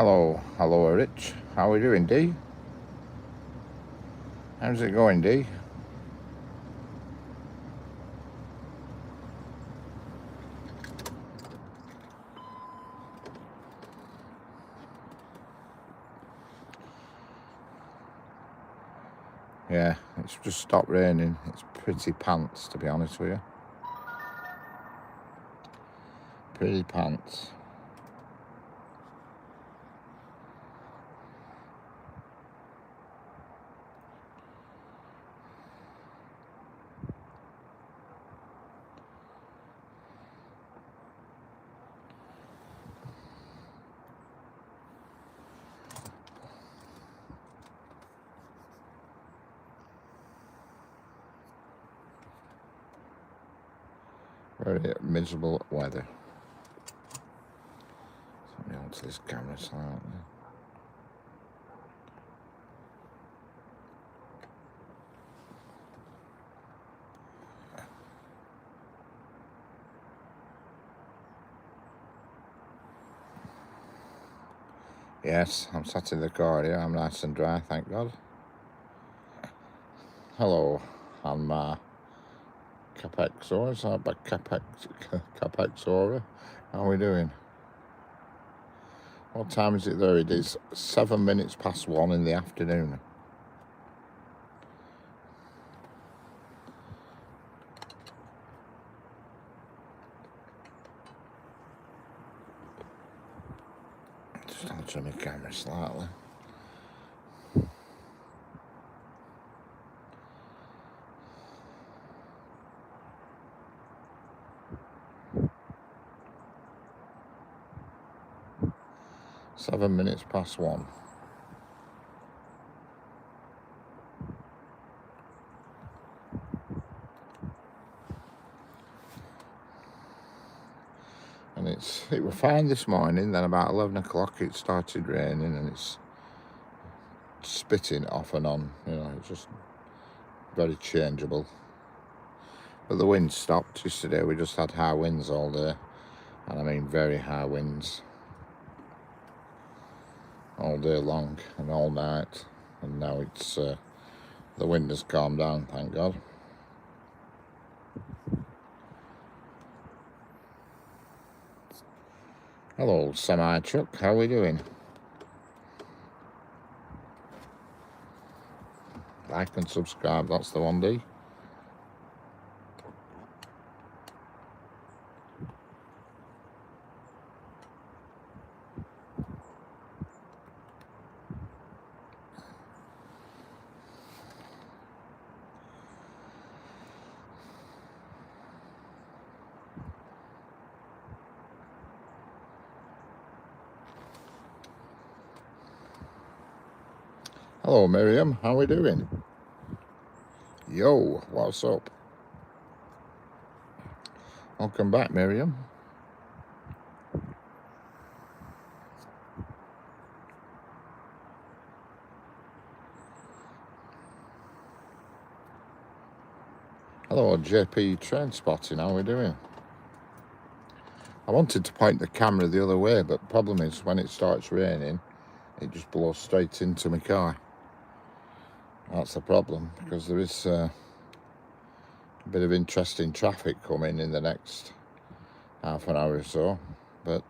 Hello, Rich. How are we doing, D? How's it going, D? Yeah, it's just stopped raining. It's pretty pants, to be honest with you. Pretty pants. Very miserable weather. Let me onto this camera slightly. Yes, I'm sat in the car here. I'm nice and dry, thank God. Hello, I'm Capexora. Capexora. How are we doing? What time is it there? It is 7 minutes past 1 in the afternoon. Just onto my camera slightly. Seven minutes past 1. And it was fine this morning, then about 11 o'clock it started raining and it's spitting off and on, it's just very changeable. But the wind stopped yesterday. We just had high winds all day, and I mean very high winds all day long and all night, and now it's the wind has calmed down, thank God. Hello, semi-truck, how are we doing? Like and subscribe, that's the one, D. Hello, Miriam, how are we doing? Yo, what's up? Welcome back, Miriam. Hello, JP Train Spotting, how are we doing? I wanted to point the camera the other way, but the problem is when it starts raining, it just blows straight into my car. That's the problem, because there is a bit of interesting traffic coming in the next half an hour or so, but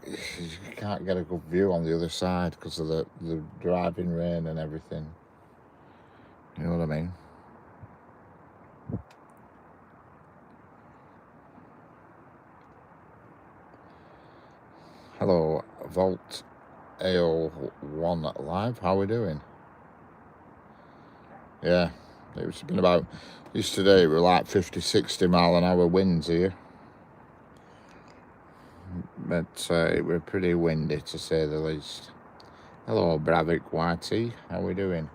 you can't get a good view on the other side because of the driving rain and everything. You know what I mean? Hello, Volt AO1 Live, how are we doing? Yeah, it's been about, yesterday we were like 50-60 mile an hour winds here, but it were pretty windy to say the least. Hello, Bravik YT, how are we doing?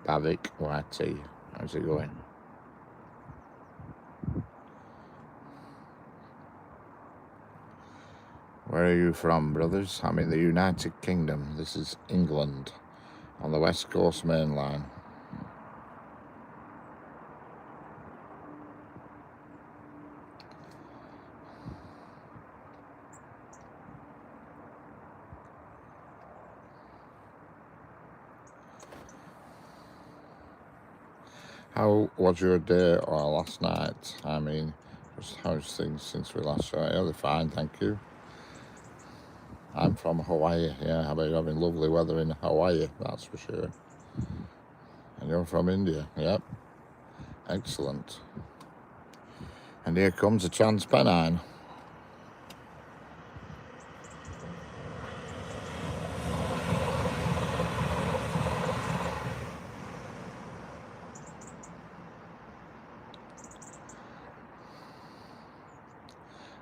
Bravik YT, how's it going? Where are you from, brothers? I'm in the United Kingdom. This is England on the West Coast Main Line. How was your day or last night? I mean, just how's things since we last saw you? They're fine, thank you. I'm from Hawaii, yeah. How about you having lovely weather in Hawaii? That's for sure. And you're from India, yep. Excellent. And here comes a Transpennine.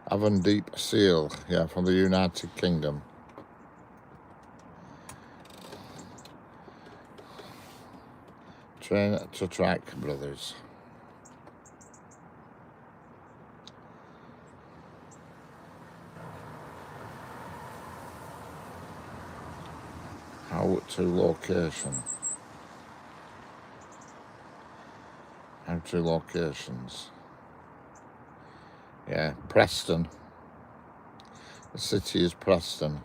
Avon Deep Seal, yeah, from the United Kingdom. Train to Track Brothers. How to location. How to locations. Yeah, Preston. The city is Preston.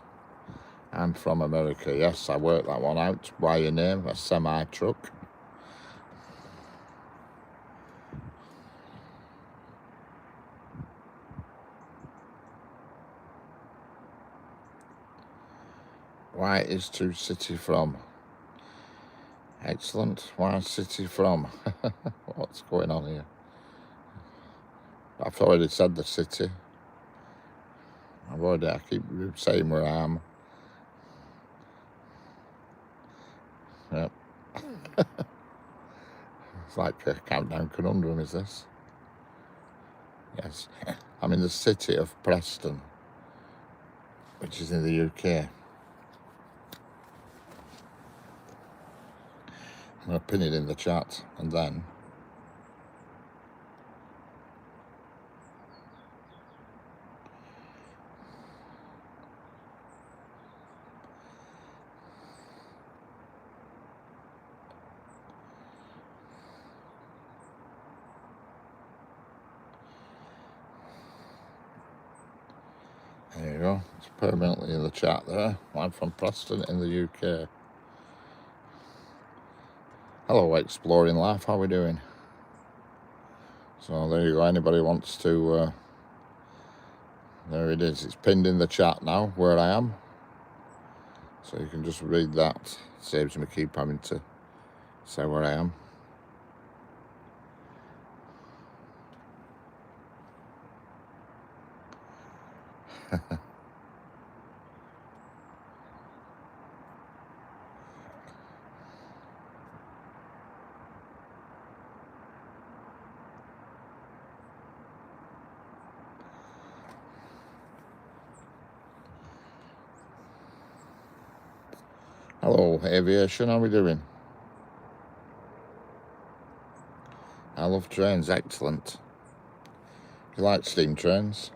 I'm from America. Yes, I worked that one out. Why your name? A semi-truck. Why is to city from? Excellent. Why city from? What's going on here? I've already said the city. I keep saying where I am. Yep. It's like a countdown conundrum, is this? Yes. I'm in the city of Preston, which is in the UK. I'm going to pin it in the chat, and then there you go. It's permanently in the chat there. I'm from Preston in the UK. Hello, Exploring Life. How are we doing? So there you go. Anybody wants to... there it is. It's pinned in the chat now, where I am. So you can just read that. It saves me keep having to say where I am. Hello, aviation. How are we doing? I love trains. Excellent. You like steam trains?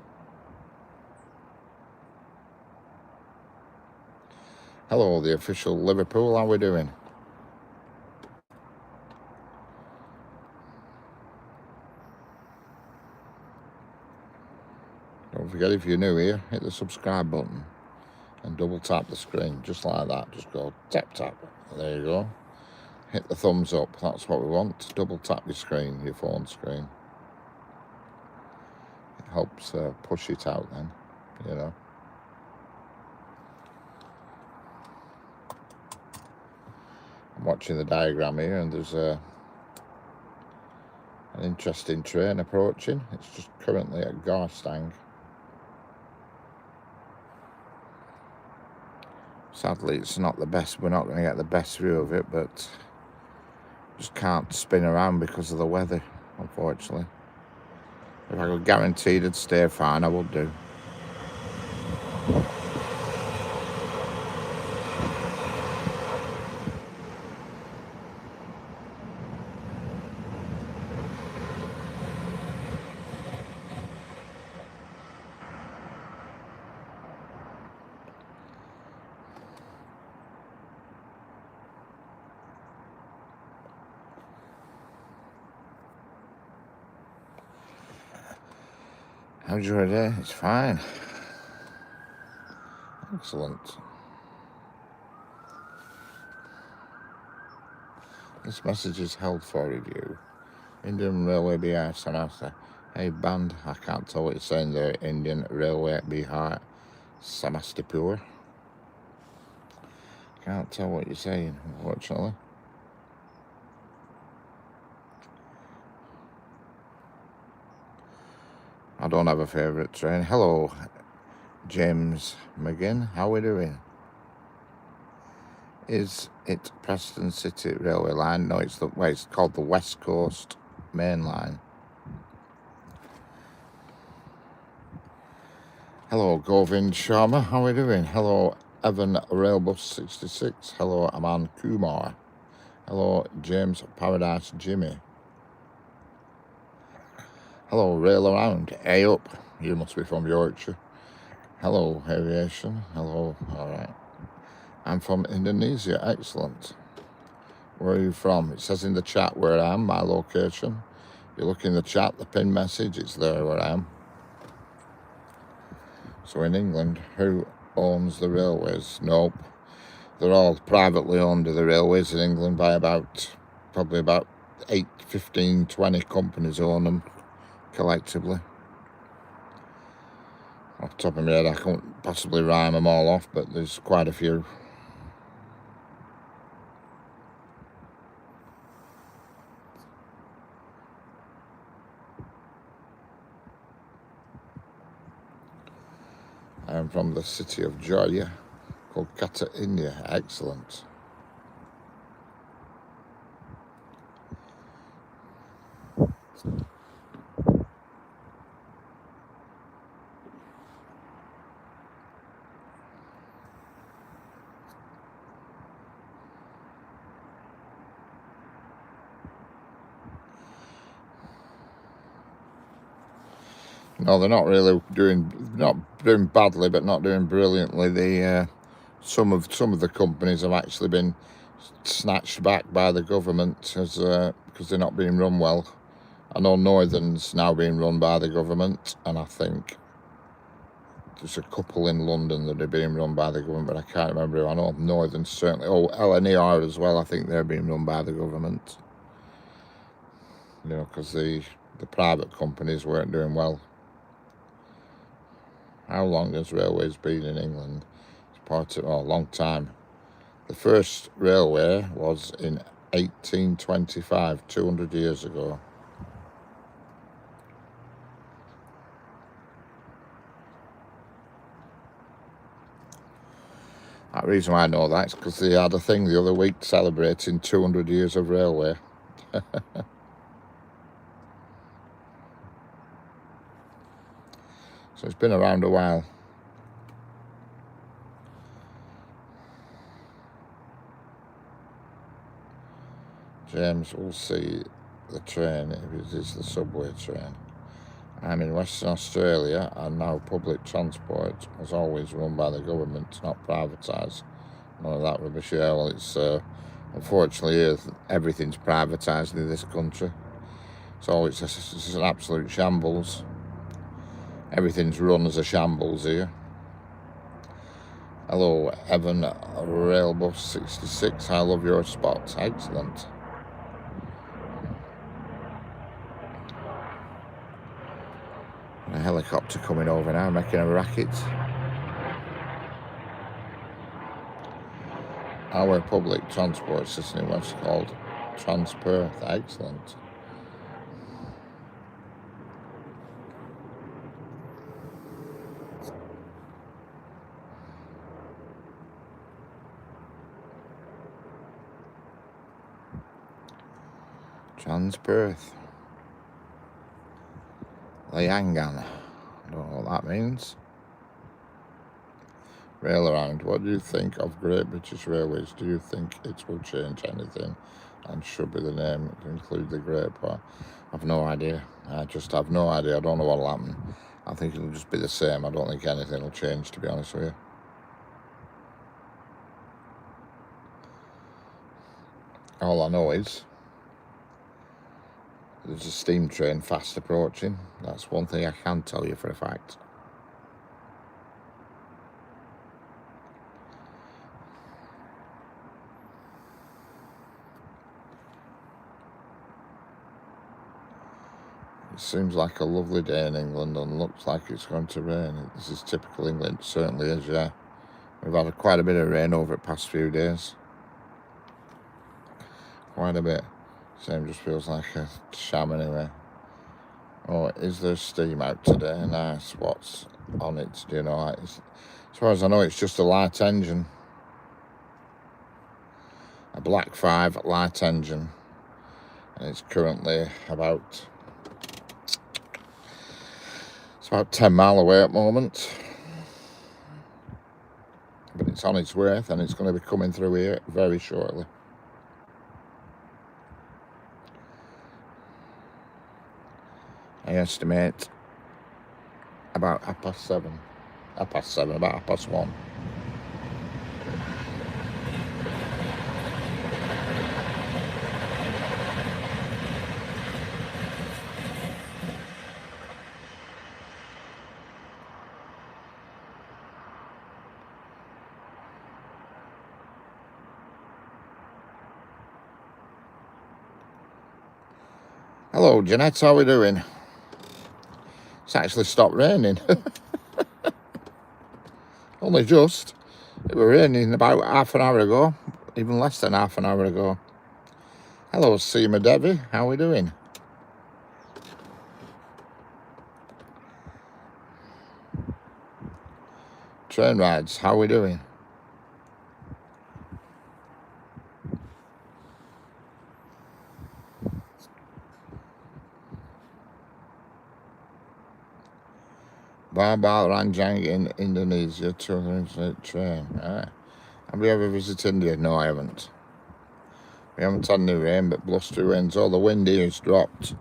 Hello, the official Liverpool. How are we doing? Don't forget, if you're new here, hit the subscribe button and double tap the screen, just like that. Just go tap tap. There you go. Hit the thumbs up. That's what we want. Double tap your screen, your phone screen. It helps push it out then, you know. I'm watching the diagram here, and there's an interesting train approaching. It's just currently at Garstang. Sadly, it's not the best. We're not going to get the best view of it, but just can't spin around because of the weather, unfortunately. If I could guarantee it'd stay fine, I would do. How's your day? It's fine. Excellent. This message is held for review. Indian Railway Bihar Samasta. Hey band, I can't tell what you're saying there. Indian Railway Bihar Samastipur. Can't tell what you're saying, unfortunately. I don't have a favourite train. Hello, James McGinn. How are we doing? Is it Preston City Railway Line? No, it's called the West Coast Main Line. Hello, Govind Sharma. How are we doing? Hello, Evan Railbus 66. Hello, Aman Kumar. Hello, James Paradise Jimmy. Hello, Rail Around. Hey up. You must be from Yorkshire. Hello, Aviation. Hello. All right. I'm from Indonesia. Excellent. Where are you from? It says in the chat where I am, my location. You look in the chat, the pin message, it's there where I am. So in England, who owns the railways? Nope. They're all privately owned, the railways in England, by probably about 8, 15, 20 companies own them collectively. Off the top of my head, I can't possibly rhyme them all off, but there's quite a few. I am from the city of Georgia, Kolkata, India. Excellent. No, they're not really not doing badly, but not doing brilliantly. Some of the companies have actually been snatched back by the government because they're not being run well. I know Northern's now being run by the government, and I think there's a couple in London that are being run by the government, but I can't remember who. I know Northern's certainly. Oh, LNER as well. I think they're being run by the government. You know, because the private companies weren't doing well. How long has railways been in England? It's part of a long time. The first railway was in 1825, 200 years ago. The reason why I know that is because they had a thing the other week celebrating 200 years of railway. So it's been around a while. James will see the train if it is the subway train. I'm in Western Australia, and now public transport was always run by the government, not privatised. None of that rubbish. Yeah, well, it's unfortunately everything's privatised in this country. So it's an absolute shambles. Everything's run as a shambles here. Hello, Evan Railbus 66. I love your spots. Excellent. A helicopter coming over now, making a racket. Our public transport system was called Transperth. Excellent. Transperth. Layangan. I don't know what that means. Rail around. What do you think of Great British Railways? Do you think it will change anything? And should be the name to include the Great Part? I've no idea. I just have no idea. I don't know what'll happen. I think it'll just be the same. I don't think anything will change, to be honest with you. All I know is there's a steam train fast approaching. That's one thing I can tell you for a fact. It seems like a lovely day in England and looks like it's going to rain. This is typical England, it certainly is, yeah. We've had quite a bit of rain over the past few days. Quite a bit. Same just feels like a sham anyway. Oh, is there steam out today? Nice. What's on it? Do you know? As far as I know, it's just a light engine. A Black 5 light engine. And it's currently about 10 mile away at the moment. But it's on its way and it's going to be coming through here very shortly. I estimate about 7:30. About 1:30. Hello, Jeanette, how are we doing? It's actually stopped raining. Only just. It was raining about half an hour ago, even less than half an hour ago. Hello, Seema Devi, how are we doing? Train rides, how are we doing? Barbal Ranjang in Indonesia, 200 train. Right. Have you ever visited India? No, I haven't. We haven't had any rain, but blustery winds. All the wind here has dropped.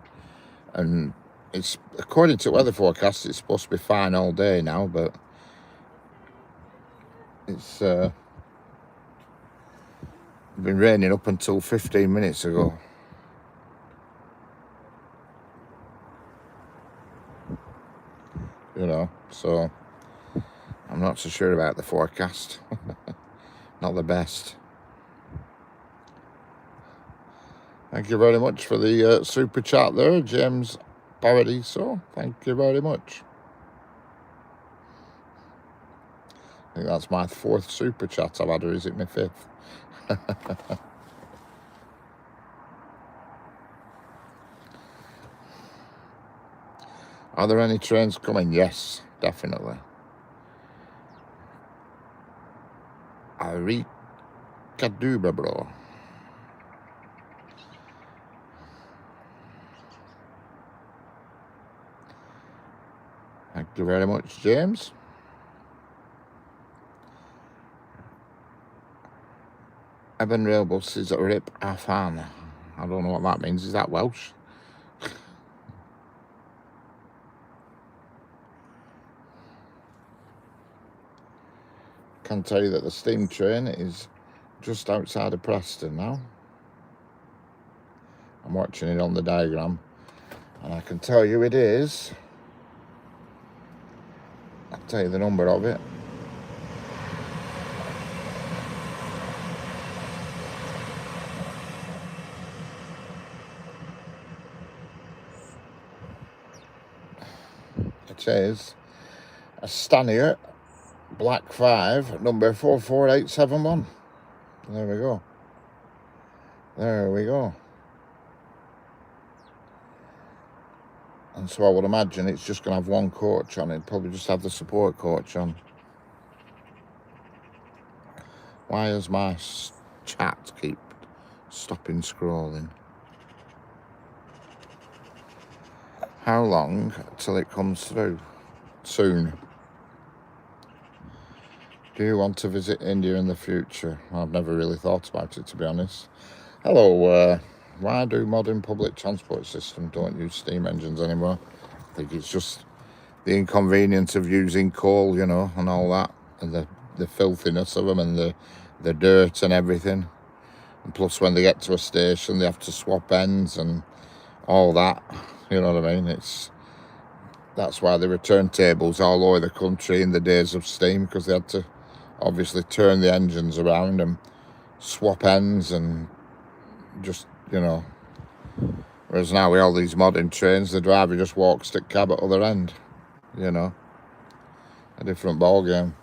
And it's, according to weather forecast, it's supposed to be fine all day now, but it's been raining up until 15 minutes ago. You know, so I'm not so sure about the forecast. Not the best. Thank you very much for the super chat there, James Paradiso. Thank you very much. I think that's my 4th super chat I've had, or is it my 5th? Are there any trains coming? Yes, definitely. Arikaduba, bro. Thank you very much, James. Evan Rail buses rip Afan. I don't know what that means. Is that Welsh? Can tell you that the steam train is just outside of Preston now. I'm watching it on the diagram, and I can tell you it is. I'll tell you the number of it. It is a Stanier Black 5, number 44871. There we go. There we go. And so I would imagine it's just going to have one coach on it. Probably just have the support coach on. Why does my chat keep stopping scrolling? How long till it comes through? Soon. Do you want to visit India in the future? I've never really thought about it, to be honest. Hello, why do modern public transport systems don't use steam engines anymore? I think it's just the inconvenience of using coal, you know, and all that, and the filthiness of them, and the dirt and everything. And plus, when they get to a station, they have to swap ends and all that. You know what I mean? That's why there were turntables all over the country in the days of steam, because they had to obviously turn the engines around and swap ends and just, you know, Whereas now with all these modern trains, the driver just walks to cab at other end. You know, a different ball game.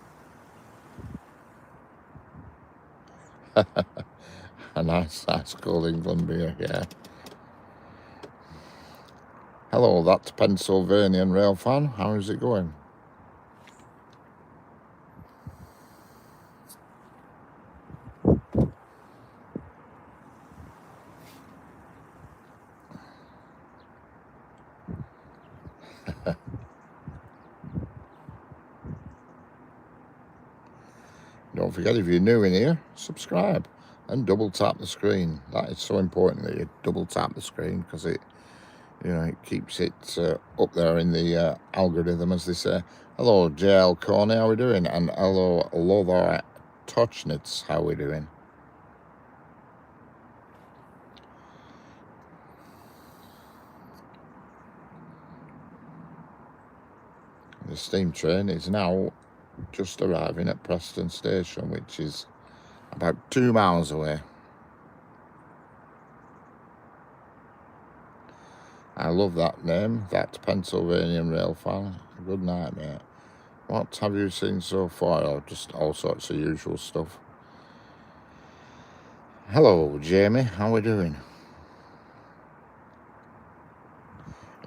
A nice cool England beer, yeah. Hello, that's Pennsylvanian rail fan. How is it going? Don't forget, if you're new in here, subscribe and double tap the screen. That is so important that you double tap the screen, because it, you know, it keeps it up there in the algorithm, as they say. Hello, JL Corney, how we doing? And hello, Lothar Touchnitz, how we doing? The steam train is now just arriving at Preston Station, which is about 2 miles away. I love that name, that Pennsylvanian rail fan. Good night, mate. What have you seen so far? Or just all sorts of usual stuff. Hello, Jamie. How we doing?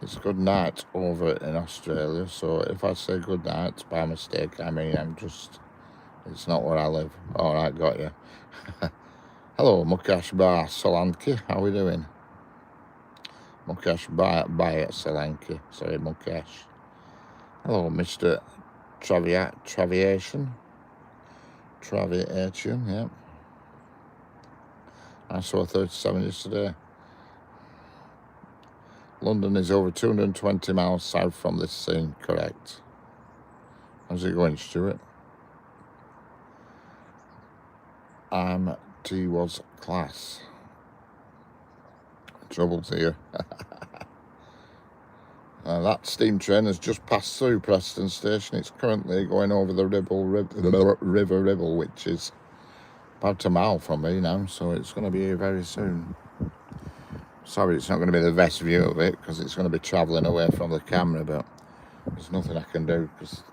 It's good night over in Australia, so if I say good night by mistake, I mean it's not where I live. All right, got you. Hello, Mukesh Bar Solanki. How we doing? Mukesh Bar Solanki. Sorry, Mukesh. Hello, Mr. Traviation, yeah. I saw 37 yesterday. London is over 220 miles south from this scene, correct. How's it going, Stuart? T was class. Troubles here. That steam train has just passed through Preston Station. It's currently going over the River Ribble, which is about a mile from me now, so it's going to be here very soon. Sorry, it's not going to be the best view of it, because it's going to be travelling away from the camera, but there's nothing I can do, because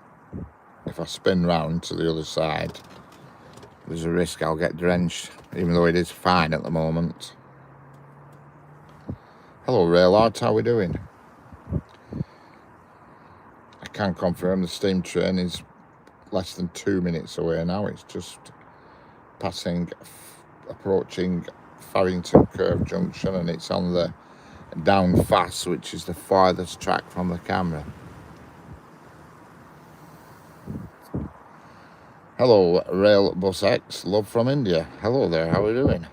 if I spin round to the other side, there's a risk I'll get drenched, even though it is fine at the moment. Hello, Railard, how we doing? I can confirm the steam train is less than 2 minutes away now. It's just approaching Farrington Curve Junction, and it's on the down fast, which is the farthest track from the camera. Hello, Rail Bus X, love from India. Hello there, how are we doing?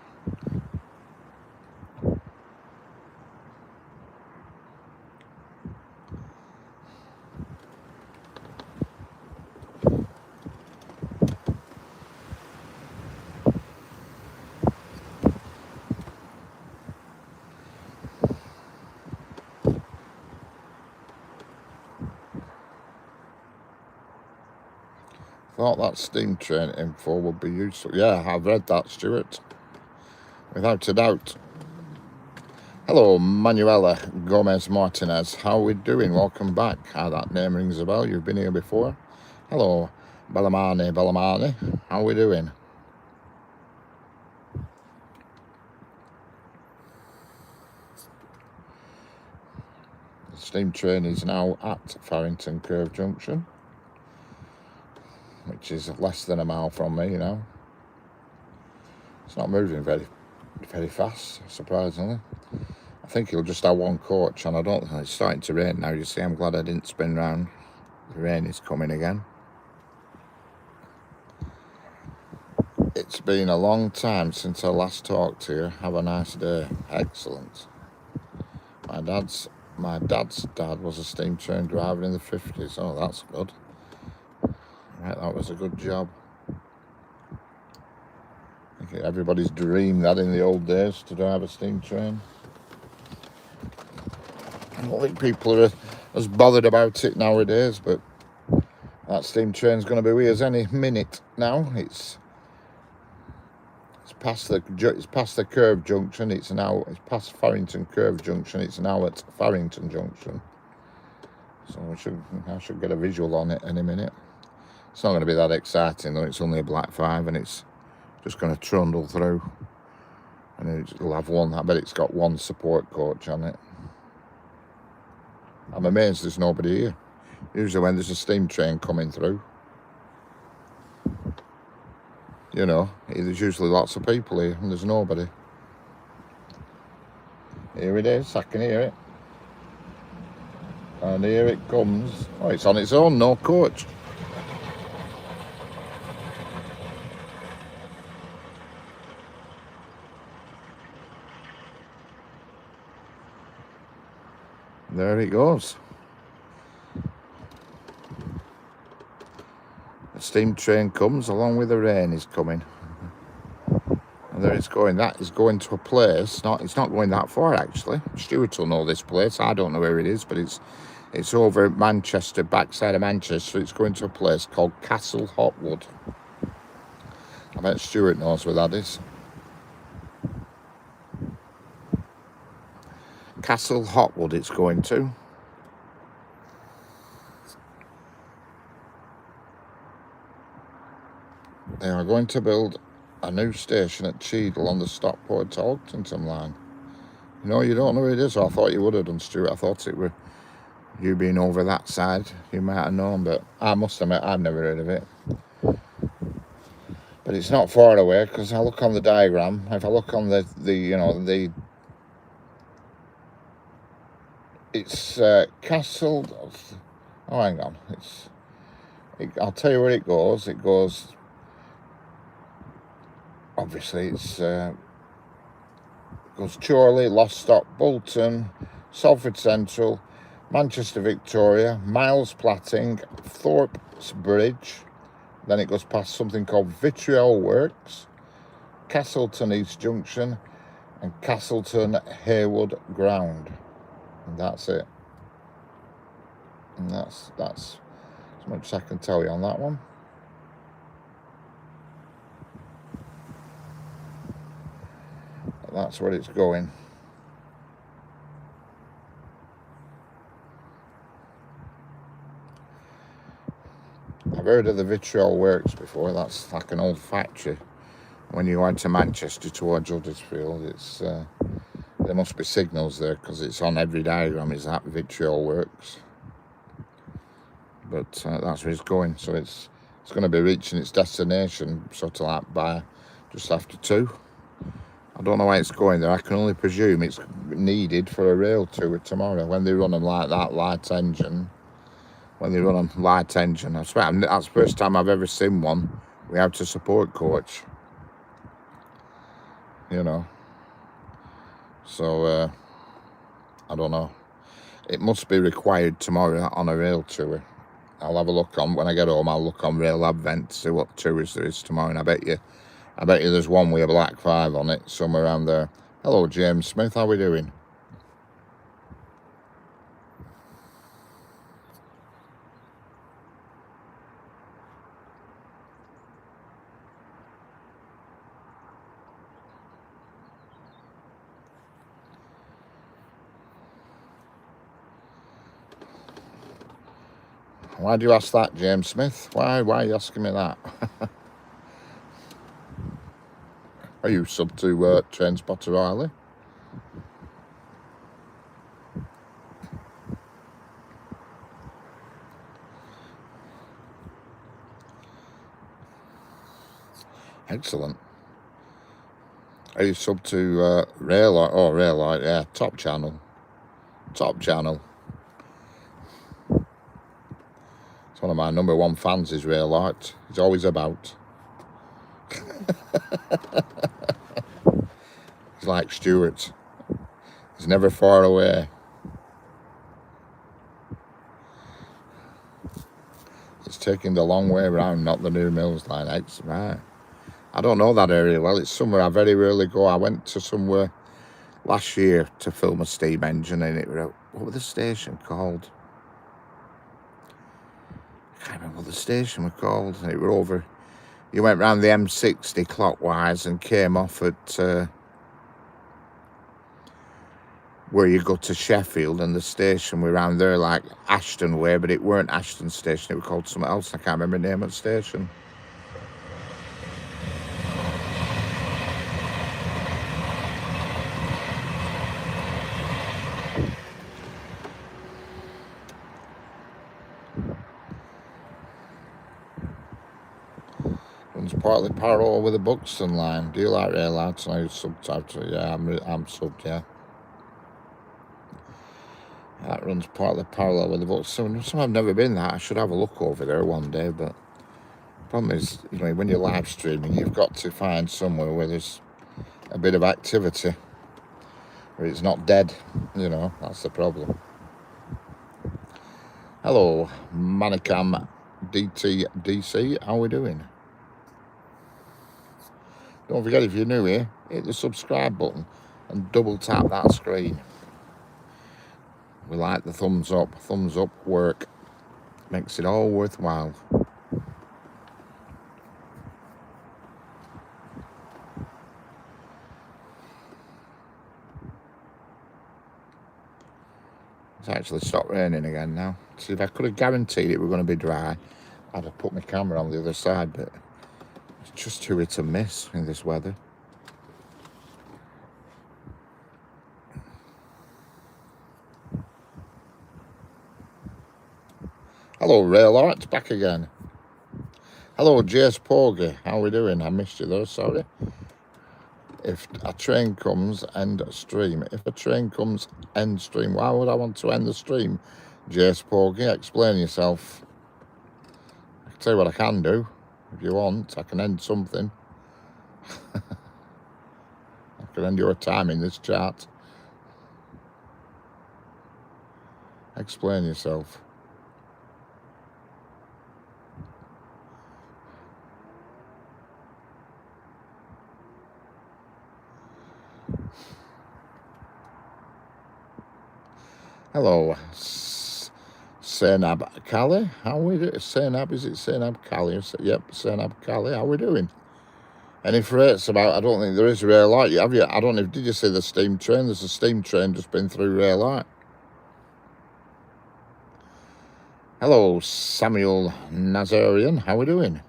Thought that steam train info would be useful. Yeah, I've read that, Stuart, without a doubt. Hello, Manuela Gomez Martinez. How are we doing? Welcome back. That name rings a bell. You've been here before. Hello, Bellamani. How are we doing? The steam train is now at Farrington Curve Junction, which is less than a mile from me now. It's not moving very, very fast, surprisingly. I think he'll just have one coach, and I don't think it's starting to rain now. You see, I'm glad I didn't spin round. The rain is coming again. It's been a long time since I last talked to you. Have a nice day. Excellent. My dad's dad was a steam train driver in the 50s. Oh, that's good. Right, that was a good job. I think everybody's dream that in the old days, to drive a steam train. I don't think people are as bothered about it nowadays, but that steam train's going to be with us any minute now. It's It's past the Curve Junction. It's past Farrington Curve Junction. It's now at Farrington Junction. So I should get a visual on it any minute. It's not going to be that exciting though. It's only a Black 5 and it's just going to trundle through. And it'll have one. I bet it's got one support coach on it. I'm amazed there's nobody here. Usually when there's a steam train coming through, you know, there's usually lots of people here and there's nobody. Here it is, I can hear it. And here it comes. Oh, it's on its own, no coach. There it goes. The steam train comes along with the rain is coming. And there it's going. That is going to a place. It's not going that far actually. Stuart will know this place. I don't know where it is, but it's over at Manchester, backside of Manchester. It's going to a place called Castle Hotwood. I bet Stuart knows where that is. Castle Hotwood it's going to. They are going to build a new station at Cheadle on the Stockport to Ogdenton line. You know, you don't know where it is. I thought you would have done, Stuart. I thought it were you being over that side. You might have known, but I must admit I've never heard of it. But it's not far away because I look on the diagram. If I look on it's Castle. Oh, hang on. I'll tell you where it goes. It goes. Obviously, it goes Chorley, Lostock, Bolton, Salford Central, Manchester Victoria, Miles Platting, Thorpe's Bridge. Then it goes past something called Vitriol Works, Castleton East Junction, and Castleton Haywood Ground. And that's it. And that's as much as I can tell you on that one. But that's where it's going. I've heard of the Vitriol Works before. That's like an old factory. When you go to Manchester towards Huddersfield, there must be signals there because it's on every diagram. Is that Vitriol Works? But that's where it's going. So it's going to be reaching its destination sort of like by just after 2. I don't know why it's going there. I can only presume it's needed for a rail tour tomorrow when they run them like that, light engine. When they run them light engine, I swear that's the first time I've ever seen one without a support coach. You know. So I don't know. It must be required tomorrow on a rail tour. I'll have a look on when I get home. I'll look on Rail Advent to see what tours there is tomorrow, and I bet you there's one with a Black 5 on it somewhere around there. Hello, James Smith. How we doing? Why do you ask that, James Smith? Why are you asking me that? Are you sub to Train Spotter Riley? Excellent. Are you sub to Raillight? Oh, Raillight, yeah, top channel. Top channel. One of my number 1 fans is Raillight. He's always about. He's like Stuart. He's never far away. It's taking the long way around, not the New Mills line. It's right. I don't know that area well. It's somewhere I very rarely go. I went to somewhere last year to film a steam engine, and what was the station called? I can't remember what the station was called. And it were over You went round the M60 clockwise and came off at where you go to Sheffield, and the station were around there like Ashton way, but it weren't Ashton Station, it was called something else. I can't remember the name of the station. Runs partly parallel with the Buxton line. Do you like rail lads? I subtitle. Yeah, I'm subbed, yeah. That runs partly parallel with the Buxton. Some I've never been that. I should have a look over there one day, but the problem is, you know, when you're live streaming, you've got to find somewhere where there's a bit of activity, where it's not dead, you know, that's the problem. Hello, Manicam DTDC, how are we doing? Don't forget, if you're new here, hit the subscribe button and double tap that screen. We like the thumbs up. Thumbs up work. Makes it all worthwhile. It's actually stopped raining again now. See, if I could have guaranteed it were going to be dry, I'd have put my camera on the other side, but it's just too hit and miss in this weather. Hello, Rail Arts, back again. Hello, Jace Porgy, how are we doing? I missed you there, sorry. If a train comes, end stream. If a train comes, end stream. Why would I want to end the stream? Jace Porgy, explain yourself. I can tell you what I can do. If you want, I can end something. I can end your time in this chat. Explain yourself. Hello, Senab Kali. How are we doing? Senab, is it Senab Kali? Yep, Senab Kali. How are we doing? Any freights about? I don't think there is Rail Light. Have you? I don't know. Did you see the steam train? There's a steam train just been through Rail Light. Hello, Samuel Nazarian. How are we doing?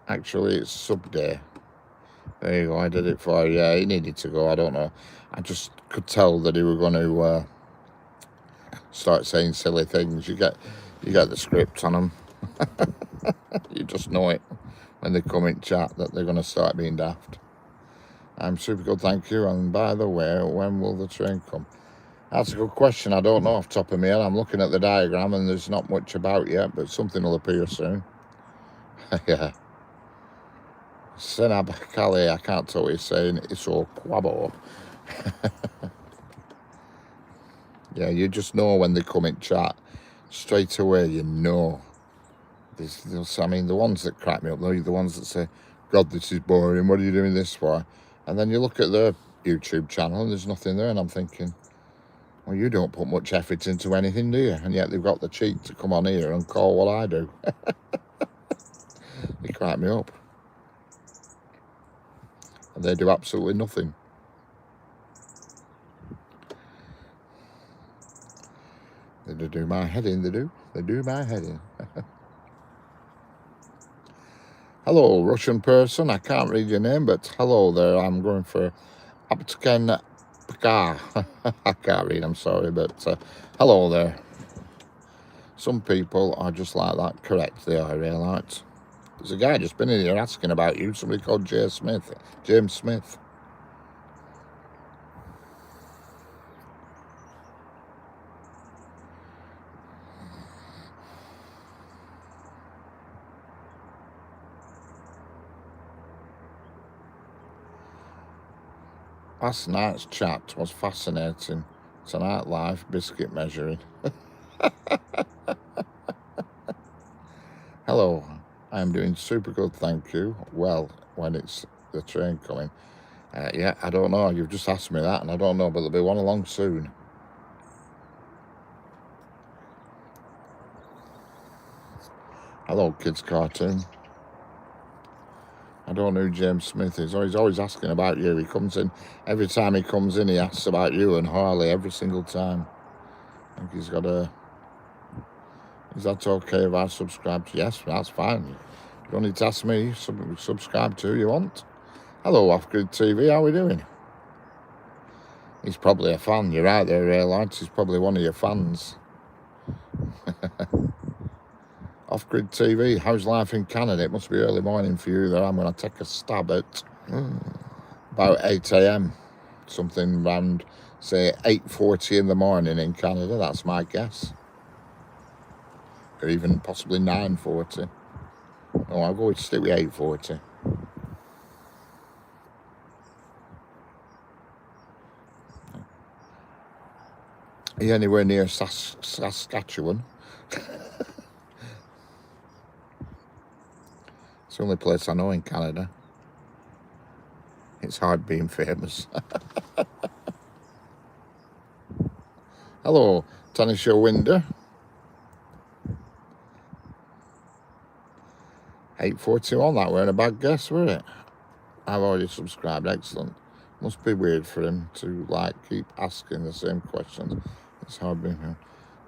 Actually, it's sub day. There you go. I did it for you. Yeah, he needed to go. I don't know. I just could tell that he were going to start saying silly things. You get the script on them. You just know it when they come in chat that they're going to start being daft. I'm super good, thank you. And by the way, when will the train come? That's a good question. I don't know off the top of my head. I'm looking at the diagram and there's not much about yet, but something will appear soon. Yeah. Senab Kali, I can't tell what he's saying. It's all quabo. Yeah, you just know when they come in chat. Straight away, you know. I mean, the ones that crack me up, the ones that say, God, this is boring, what are you doing this for? And then you look at their YouTube channel and there's nothing there, and I'm thinking, well, you don't put much effort into anything, do you? And yet they've got the cheek to come on here and call what I do. They crack me up. And they do absolutely nothing. They do my head in, they do. They do my head in. Hello, Russian person. I can't read your name, but hello there. I'm going for Aptken Pka. I can't read, I'm sorry, but hello there. Some people are just like that. Correct, they are, Rail Arts. There's a guy just been in here asking about you. Somebody called James Smith. Last night's chat was fascinating. Tonight live, biscuit measuring. Hello, I am doing super good, thank you. Well, when it's the train coming. Yeah, I don't know. You've just asked me that, and I don't know, but there'll be one along soon. Hello, Kids Cartoon. I don't know who James Smith is. Oh, he's always asking about you. He comes in, every time he comes in, he asks about you and Harley every single time. I think he's got a... Is that okay if I subscribe to? Yes, that's fine. You don't need to ask me. Subscribe to who you want. Hello, Off-Grid TV. How are we doing? He's probably a fan. You're right there, Ray Lights. He's probably one of your fans. Off-Grid TV. How's life in Canada? It must be early morning for you there. I'm going to take a stab at about 8 a.m. Something around, say, 8:40 in the morning in Canada. That's my guess. Or even possibly 9:40. Oh, I'll go with stick with 8:40. Are you anywhere near Saskatchewan? It's the only place I know in Canada. It's hard being famous. Hello, tennis show window. 8:41, that weren't a bad guess, were it? I've already subscribed, excellent. Must be weird for him to like keep asking the same questions. It's hard being here.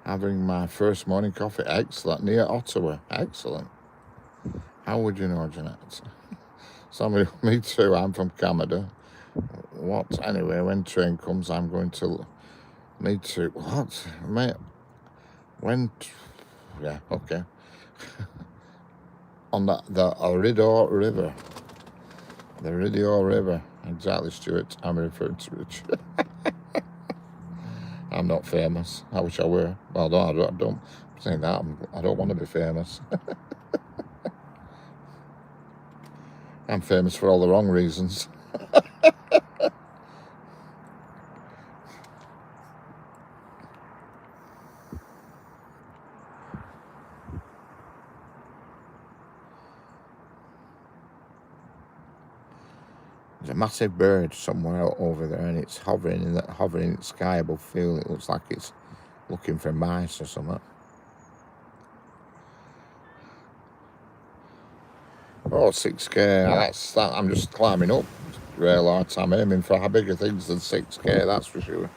Having my first morning coffee, excellent. Near Ottawa, excellent. How would you know, Jeanette? Somebody, me too, I'm from Canada. What? Anyway, when train comes, I'm going to... Me too. What? Mate, when... Yeah, okay. On the Rideau River. The Rideau River. Exactly, Stuart. I'm referring to it. I'm not famous. I wish I were. Well, I don't saying that. I don't want to be famous. I'm famous for all the wrong reasons. There's a massive bird somewhere over there, and it's hovering in the sky above field. It looks like it's looking for mice or something. Oh, 6K. That's that. I'm just climbing up. Realise I'm aiming for bigger things than 6K. That's for sure.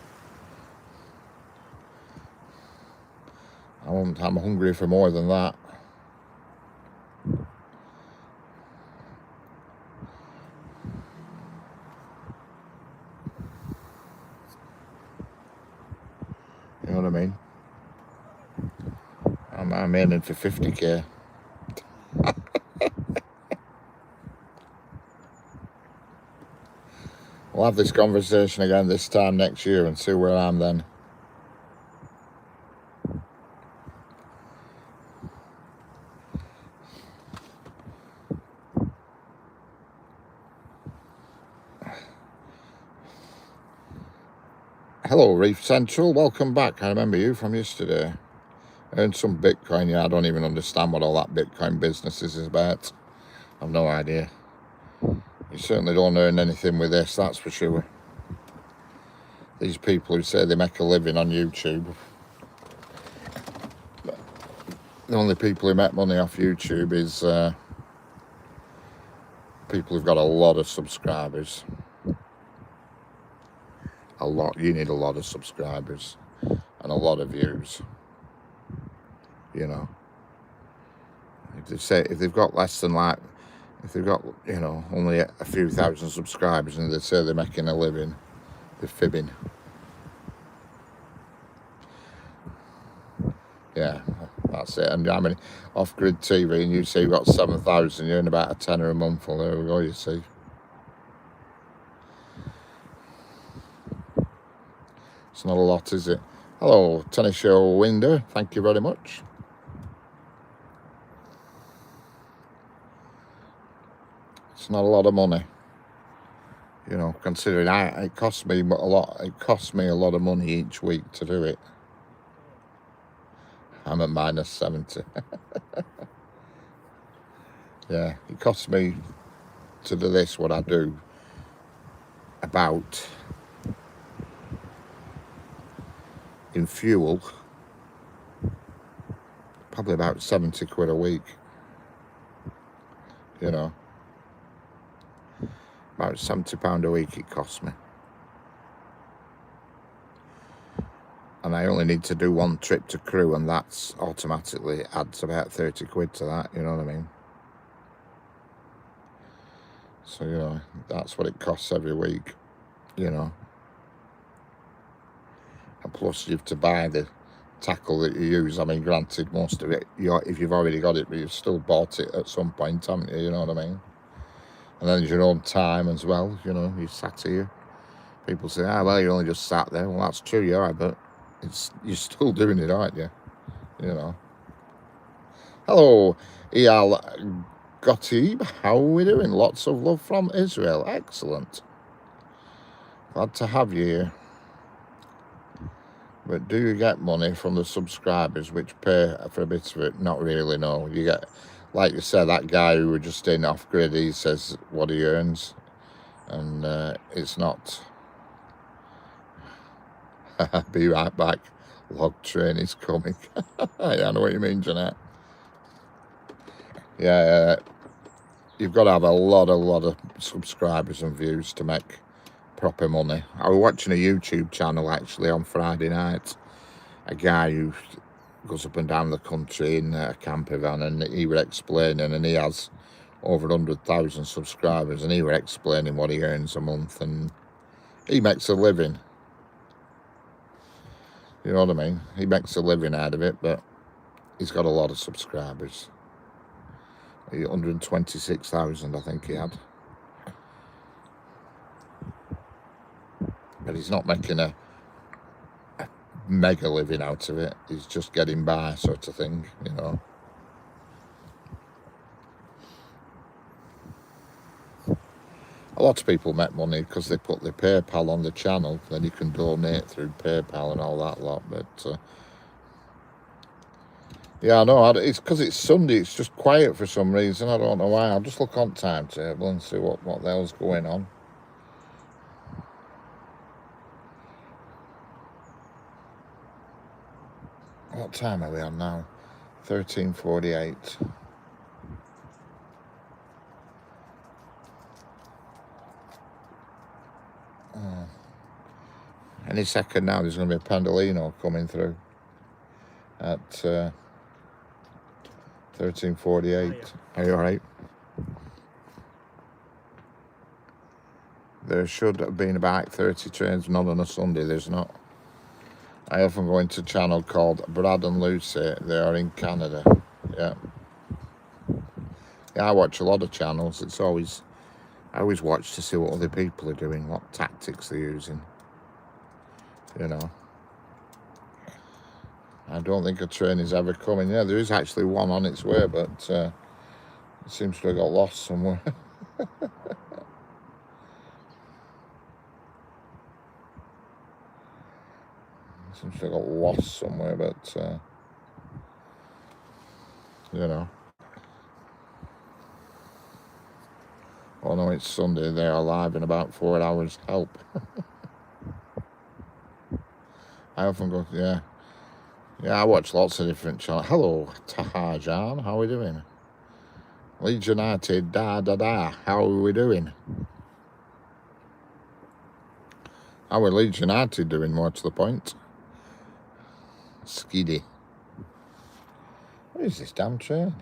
I'm hungry for more than that. You know what I mean? I'm aiming for 50K. We'll have this conversation again this time next year and see where I am then. Hello, Reef Central. Welcome back. I remember you from yesterday. Earned some Bitcoin. Yeah, I don't even understand what all that Bitcoin business is about. I've no idea. You certainly don't earn anything with this, that's for sure. These people who say they make a living on YouTube. The only people who make money off YouTube is people who've got a lot of subscribers. A lot. You need a lot of subscribers and a lot of views. You know, if they've got less than if they've got, only a few thousand subscribers and they say they're making a living, they're fibbing. Yeah, that's it. And I mean, Off-Grid TV, and you say you've got 7,000, you're in about a tenner a month. Well, there we go, you see. It's not a lot, is it? Hello, tennis show window. Thank you very much. It's not a lot of money, considering it costs me a lot. It costs me a lot of money each week to do it. I'm at minus 70. Yeah, it costs me to do this, what I do, about, in fuel, probably about 70 quid a week. you know. About £70 a week it costs me. And I only need to do one trip to Crewe, and that's automatically adds about 30 quid to that, you know what I mean? So, you know, that's what it costs every week, you know. And plus you have to buy the tackle that you use. I mean, granted, most of it, if you've already got it, but you've still bought it at some point, haven't you? You know what I mean? And then there's your own time as well, you know, you sat here. People say, well, you only just sat there. Well, that's true, yeah, but you're still doing it, aren't you? You know. Hello, Eyal Gotib. How are we doing? Lots of love from Israel. Excellent. Glad to have you here. But do you get money from the subscribers which pay for a bit of it? Not really, no. You get, like you said, that guy who were just in off-grid, he says what he earns. And it's not... Be right back. Log train is coming. I know what you mean, Jeanette. Yeah, you've got to have a lot of subscribers and views to make proper money. I was watching a YouTube channel actually on Friday night. A guy who goes up and down the country in a camper van, and he was explaining, and he has over 100,000 subscribers, and he was explaining what he earns a month, and he makes a living. You know what I mean? He makes a living out of it, but he's got a lot of subscribers. 126,000, I think he had. But he's not making a mega living out of it. He's just getting by, sort of thing, you know. A lot of people make money because they put their PayPal on the channel, then you can donate through PayPal and all that lot. But yeah, I know, it's because it's Sunday, it's just quiet for some reason. I don't know why. I'll just look on timetable and see what the hell's going on. What time are we on now? 13:48. Any second now there's going to be a Pendolino coming through at 13:48. Are you alright? There should have been about 30 trains, not on a Sunday, there's not. I often go into a channel called Brad and Lucy. They are in Canada. Yeah. Yeah, I watch a lot of channels. I always watch to see what other people are doing, what tactics they're using. You know. I don't think a train is ever coming. Yeah, there is actually one on its way, but it seems to have got lost somewhere. Seems to have got lost somewhere, but you know. Oh no, it's Sunday. They are live in about 4 hours. Help. I often go, yeah. Yeah, I watch lots of different channels. Hello, Tahajan. How are we doing? Leeds United, da. How are we doing? How are Leeds United doing, more to the point? Skiddy. What is this damn train?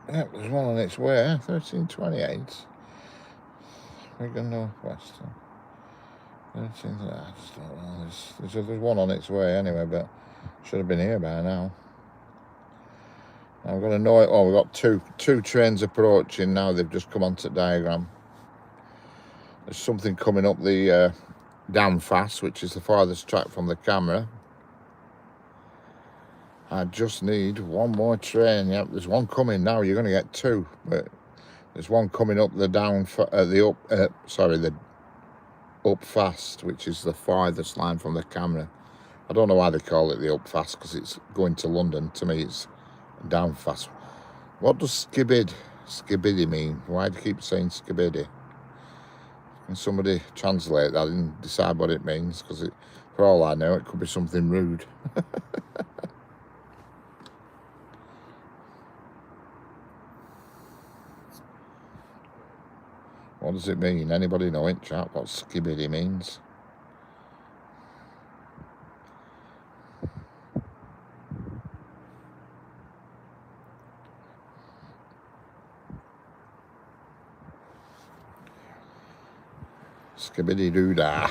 Yeah, there's one on its way, 13:28. Wigan North West. 13, I just don't know. There's one on its way anyway, but should have been here by now. I'm going to know it. Oh, we've got two trains approaching now. They've just come onto the diagram. There's something coming up the down fast, which is the farthest track from the camera. I just need one more train. Yep, there's one coming now. You're going to get two, but there's one coming up the up fast, which is the farthest line from the camera. I don't know why they call it the up fast, because it's going to London. To me, it's down fast. What does skibidi mean? Why do you keep saying skibidi? Can somebody translate that and decide what it means? Because for all I know, it could be something rude. What does it mean? Anybody know it, chat? What skibidi means? Skibidi doo dah.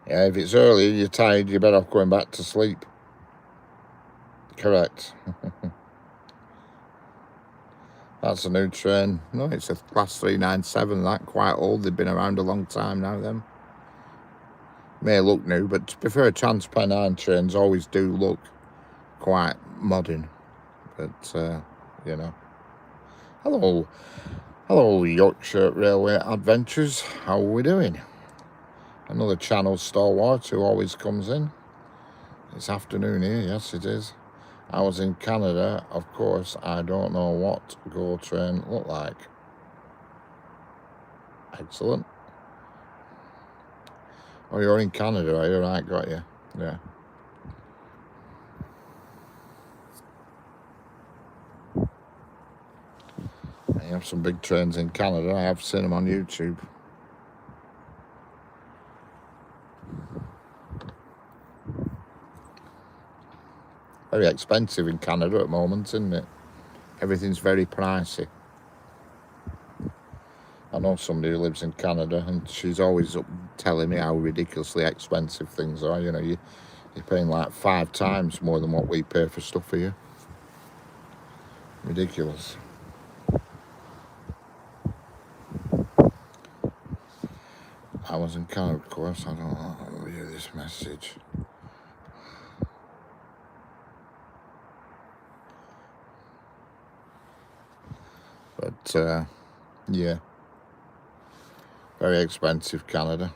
Yeah, if it's early and you're tired, you're better off going back to sleep. Correct. That's a new train. No, it's a class 397. That quite old. They've been around a long time now, them. May look new, but to be fair, Trans-Pennine trains always do look quite modern. But, you know. Hello, Yorkshire Railway Adventures. How are we doing? Another channel stalwart who always comes in. It's afternoon here, yes it is. I was in Canada, of course. I don't know what GO train looked like. Excellent. Oh, you're in Canada, are you? Right, got you. Yeah. You have some big trains in Canada. I have seen them on YouTube. Very expensive in Canada at the moment, isn't it? Everything's very pricey. I know somebody who lives in Canada, and she's always up telling me how ridiculously expensive things are. You know, you're paying like 5 times more than what we pay for stuff here. Ridiculous. I was in Canada, of course. I don't know how to read this message. But, yeah. Very expensive, Canada.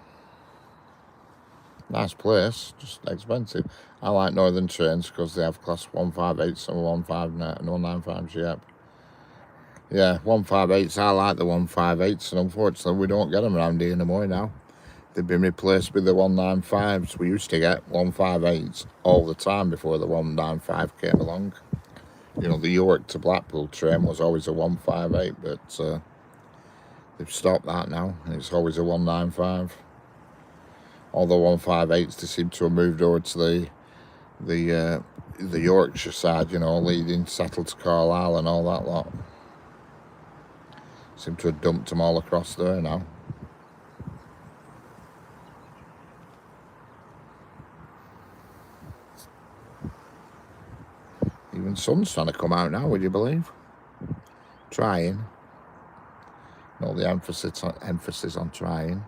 Nice place, just expensive. I like Northern trains because they have class 158s and 195s, yep. Yeah, 158s, I like the 158s, and unfortunately we don't get them around here anymore now. They've been replaced with the 195s. We used to get 158s all the time before the 195 came along. You know, the York to Blackpool train was always a 158, but they've stopped that now, and it's always a 195. All the 158s, they seem to have moved over to the Yorkshire side, you know, leading Settle to Carlisle and all that lot. Seem to have dumped them all across there now. Even sun's trying to come out now, would you believe? Trying. All the emphasis on trying.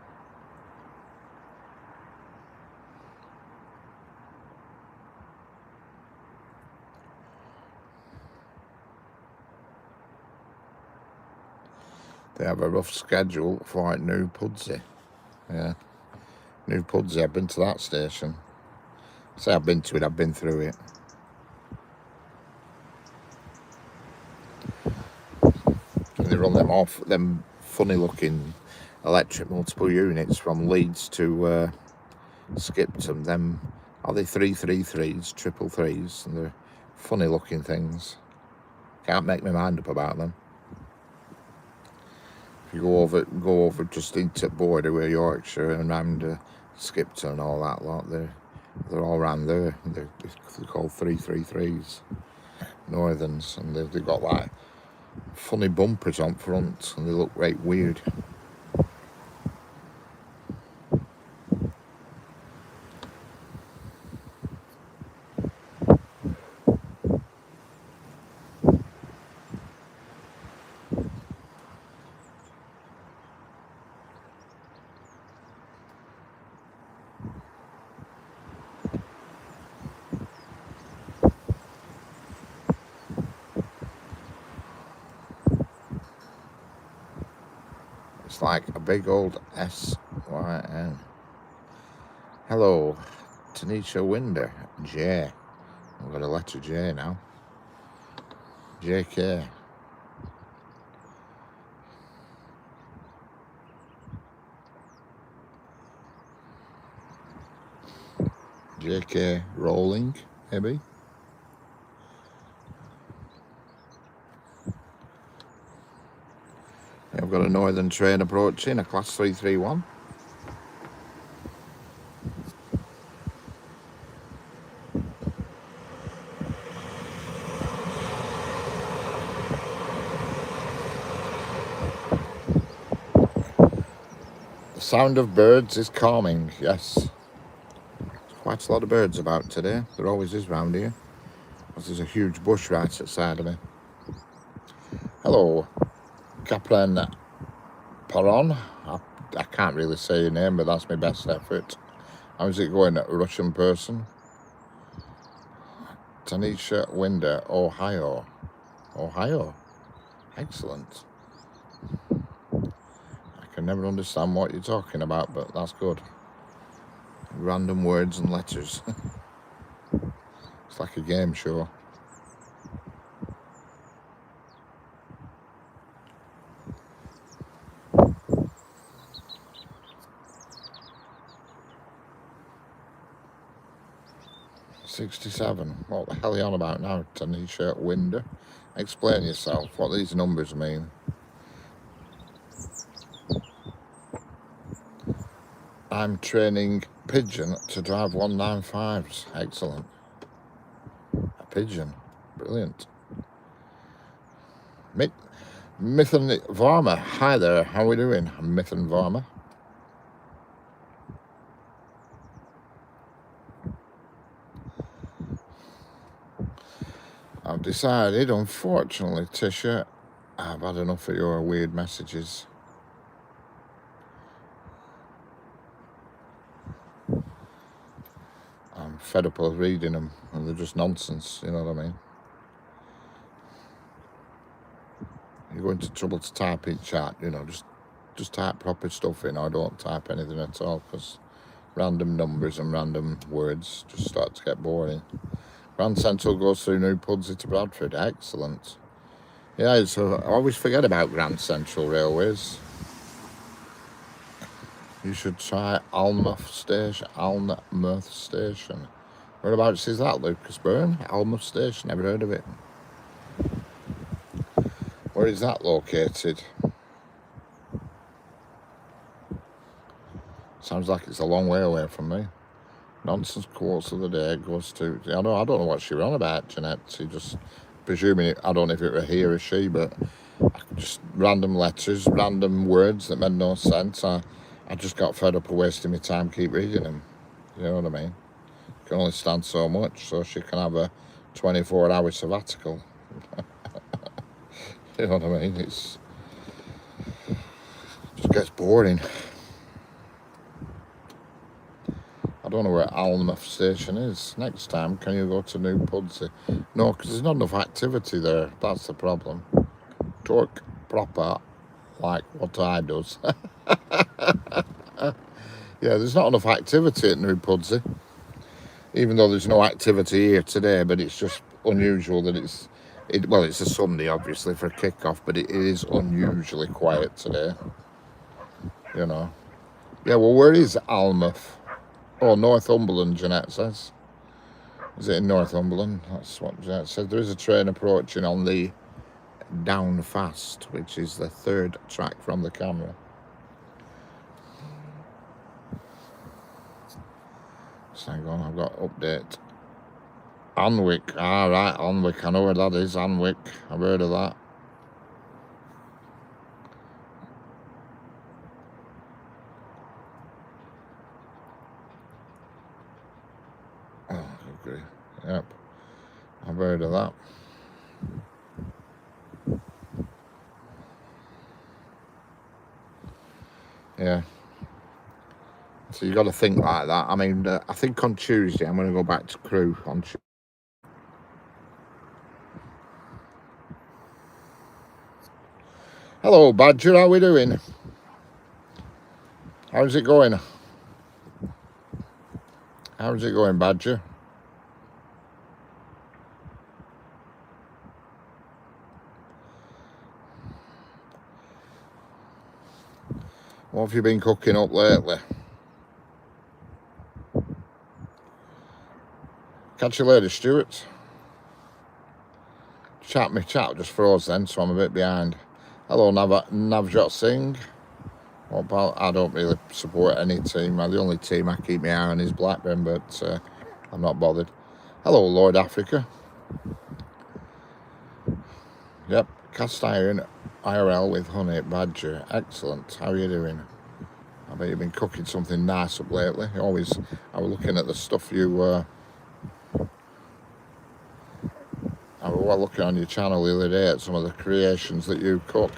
They have a rough schedule for New Pudsey. Yeah. New Pudsey, I've been to that station. I say I've been to it, I've been through it. And they run them off, them funny looking electric multiple units from Leeds to Skipton. Them are they 333s, 333s, and they're funny looking things. Can't make my mind up about them. If you go over just into the border with Yorkshire and round Skipton and all that lot, they're all around there. They're called 333s, Northerns, and they've got like funny bumpers on front, and they look right weird. It's like a big old S-Y-N. Hello, Tanisha Winder, J. I've got a letter J now. JK. JK Rowling, maybe. I've got a northern train approaching, a class 331. The sound of birds is calming, yes. There's quite a lot of birds about today. There always is round here. There's a huge bush right outside of me. Hello, Captain Paron. I can't really say your name, but that's my best effort. How's it going, Russian person? Tanisha Winder, Ohio. Ohio. Excellent. I can never understand what you're talking about, but that's good. Random words and letters. It's like a game show. $67. What the hell are you on about now, Tanisha Winder? Explain yourself, what these numbers mean. I'm training Pigeon to drive 195s. Excellent. A Pigeon. Brilliant. Mithan Varma. Hi there. How are we doing? I'm Mithan Varma. I've decided, unfortunately, Tisha, I've had enough of your weird messages. I'm fed up of reading them, and they're just nonsense, you know what I mean? You go into trouble to type in chat, you know, just type proper stuff in, or don't type anything at all, because random numbers and random words just start to get boring. Grand Central goes through New Pudsey to Bradford. Excellent. Yeah, so I always forget about Grand Central Railways. You should try Alnmouth Station. Whereabouts is that, Lucasburn? Alnmouth Station, never heard of it. Where is that located? Sounds like it's a long way away from me. Nonsense quotes of the day goes to... I don't know what she was on about, Jeanette. She just... Presuming, I don't know if it were he or she, but just random letters, random words that made no sense. I just got fed up of wasting my time, keep reading them. You know what I mean? You can only stand so much, so she can have a 24-hour sabbatical. You know what I mean? It just gets boring. I don't know where Alnmouth Station is. Next time, can you go to New Pudsey? No, because there's not enough activity there. That's the problem. Talk proper like what I does. Yeah, there's not enough activity at New Pudsey. Even though there's no activity here today, but it's just unusual that well, it's a Sunday, obviously, for a kick-off, but it is unusually quiet today. You know. Yeah, well, where is Alnmouth? Oh, Northumberland, Jeanette says. Is it in Northumberland? That's what Jeanette said. There is a train approaching on the Down Fast, which is the third track from the camera. So hang on, I've got update. Anwick, right, Anwick, I know where that is, Anwick, I've heard of that. Oh, okay, yep, I've heard of that. Yeah. So you got to think like that. I mean, I think on Tuesday I'm going to go back to Crewe on Tuesday. Hello, Badger. How we doing? How's it going? How's it going, Badger? What have you been cooking up lately? Catch you later, Stuart. My chat just froze then, so I'm a bit behind. Hello, Navjot Singh. Well, I don't really support any team. The only team I keep my eye on is Blackburn, but I'm not bothered. Hello, Lord Africa. Yep, cast iron IRL with honey, Badger. Excellent. How are you doing? I bet you've been cooking something nice up lately. I was looking at the stuff you I was looking on your channel the other day at some of the creations that you cook.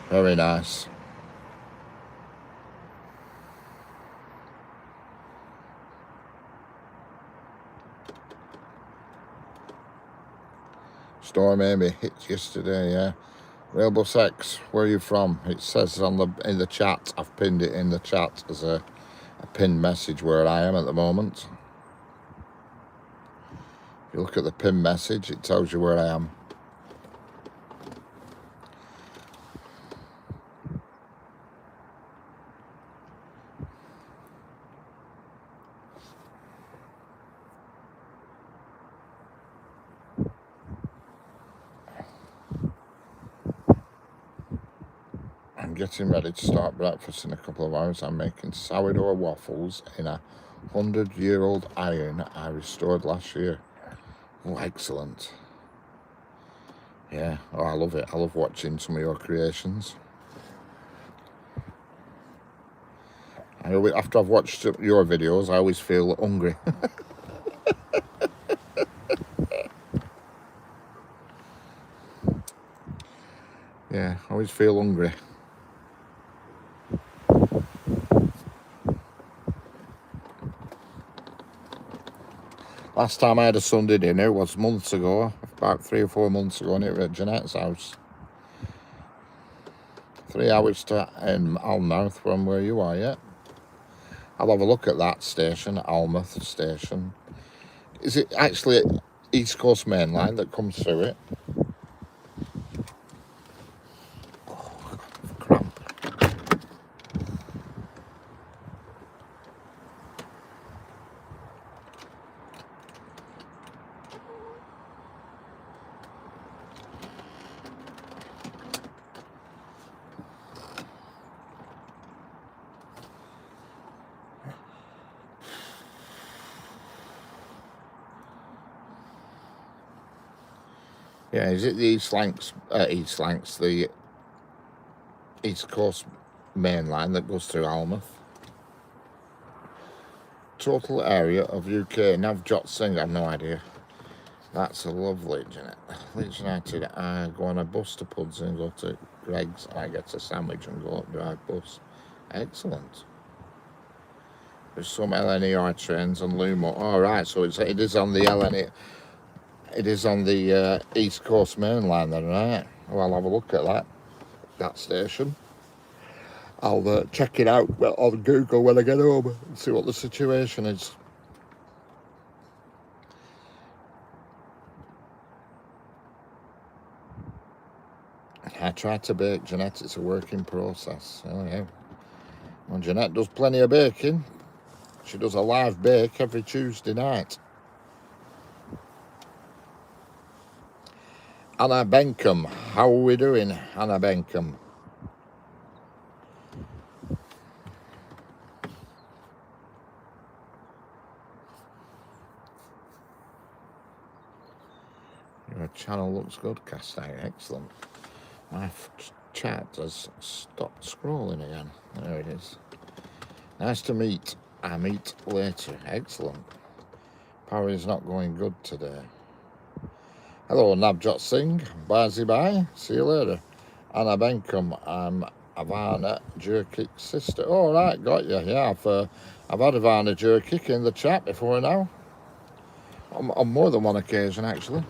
Very nice. Storm Amy hit yesterday, yeah. Railbus X, where are you from? It says in the chat. I've pinned it in the chat as a pinned message where I am at the moment. If you look at the pinned message, it tells you where I am. I'm getting ready to start breakfast in a couple of hours. I'm making sourdough waffles in a 100-year-old iron I restored last year. Oh, excellent. Yeah, oh, I love it. I love watching some of your creations. After I've watched your videos, I always feel hungry. Yeah, I always feel hungry. Last time I had a Sunday dinner was months ago, about 3 or 4 months ago, and it was at Jeanette's house. 3 hours to Almouth from where you are, yeah. I'll have a look at that station, Almouth station. Is it actually East Coast Main Line that comes through it? Oh, cramp. Yeah, is it the the East Coast Main Line that goes through Almouth? Total area of UK, Navjot Singh, I have no idea. That's a lovely, Jeanette. Leeds United, I go on a bus to Puds and go to Greg's. I get a sandwich and go up drive bus. Excellent. There's some LNER trains on Lumo. All right, so it is on the LNE. It is on the East Coast Main Line then, right? Well, I'll have a look at that station. I'll check it out on Google when I get home and see what the situation is. I tried to bake, Jeanette. It's a working process. Oh, yeah. Well, Jeanette does plenty of baking. She does a live bake every Tuesday night. Anna Benkham. How are we doing, Anna Benkham? Your channel looks good, Castine. Excellent. My chat has stopped scrolling again. There it is. Nice to meet. I meet later. Excellent. Power is not going good today. Hello, Navjot Singh. Bye. See you later. Anna Benkham. I'm Ivana Jurkic's sister. Oh, right, got you. Yeah, I've had Ivana Jurkic in the chat before now. On more than one occasion, actually.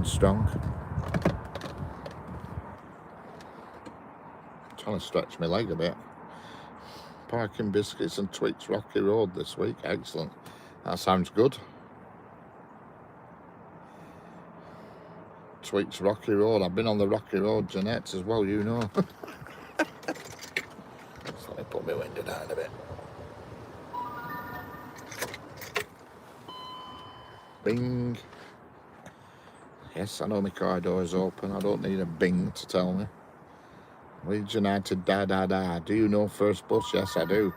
going strong. Trying to stretch my leg a bit. Parking biscuits and Twix Rocky Road this week. Excellent. That sounds good. Twix Rocky Road. I've been on the Rocky Road, Jeanette, as well, you know. So let me put my window down a bit. Bing. Yes, I know my car door is open. I don't need a bing to tell me. Leeds United, da da da. Do you know first bus? Yes, I do.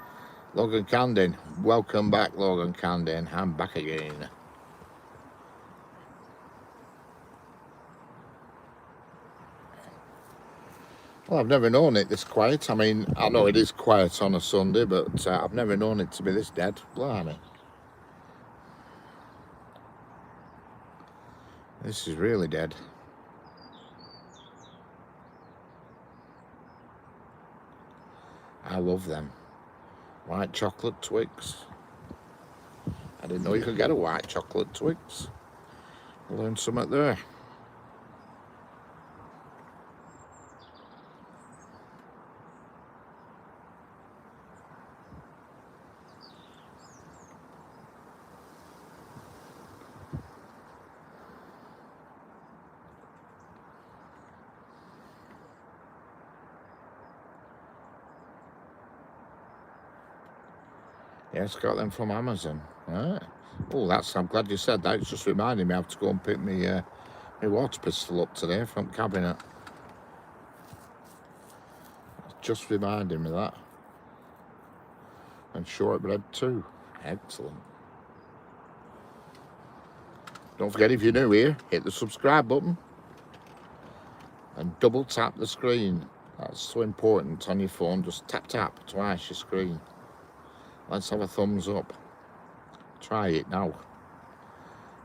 Logan Candin. Welcome back, Logan Candin. I'm back again. Well, I've never known it this quiet. I mean, I know it is quiet on a Sunday, but I've never known it to be this dead. Blimey. This is really dead. I love them. White chocolate Twix. I didn't know you could get a white chocolate Twix. I learned something there. Yes, got them from Amazon. Right. Oh, I'm glad you said that. It's just reminding me I have to go and pick my water pistol up today, front cabinet. Just reminding me that. And shortbread too. Excellent. Don't forget, if you're new here, hit the subscribe button and double tap the screen. That's so important on your phone. Just tap tap twice your screen. Let's have a thumbs up. Try it now.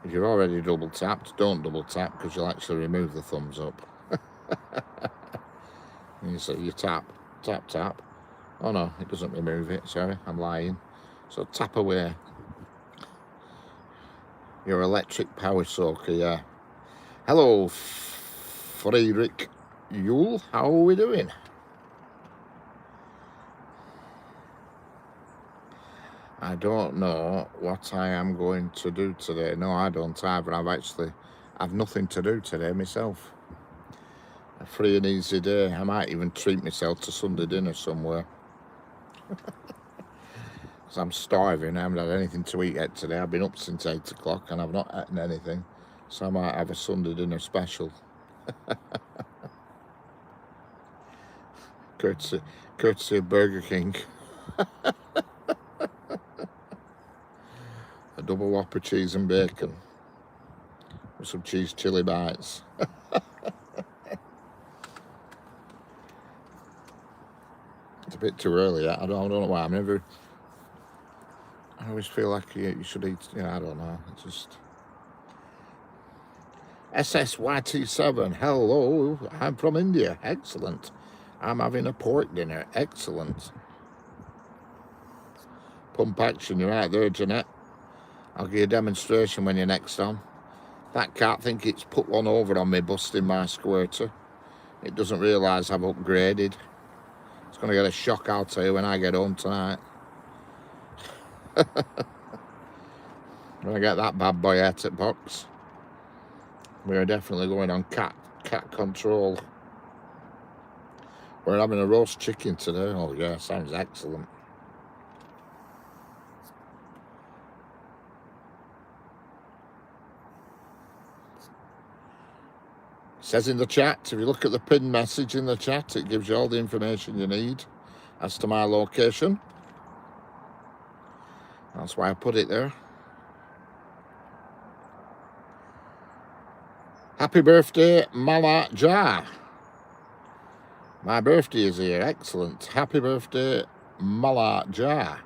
If you're already double tapped, don't double tap, because you'll actually remove the thumbs up. And you tap, tap, tap. Oh no, it doesn't remove it. Sorry, I'm lying. So tap away. Your electric power soaker, yeah. Hello, Friedrich Yule. How are we doing? I don't know what I am going to do today. No, I don't either. I've nothing to do today myself. A free and easy day. I might even treat myself to Sunday dinner somewhere. Because I'm starving. I haven't had anything to eat yet today. I've been up since 8 o'clock and I've not eaten anything. So I might have a Sunday dinner special. Courtesy of Burger King. A double Whopper cheese and bacon with some cheese chili bites. It's a bit too early yet. I don't know why. I always feel like you should eat, I don't know. It's just... SSYT7, hello, I'm from India. Excellent. I'm having a pork dinner. Excellent. Pump action, you're right there, Jeanette. I'll give you a demonstration when you're next on. That cat think it's put one over on me, busting my squirter. It doesn't realise I've upgraded. It's going to get a shock, I'll tell you, when I get home tonight. When I get that bad boy out of box. We're definitely going on cat control. We're having a roast chicken today. Oh yeah, sounds excellent. It says in the chat, if you look at the pinned message in the chat, it gives you all the information you need as to my location. That's why I put it there. Happy birthday, Mala Jah. My birthday is here. Excellent. Happy birthday, Mala Jah.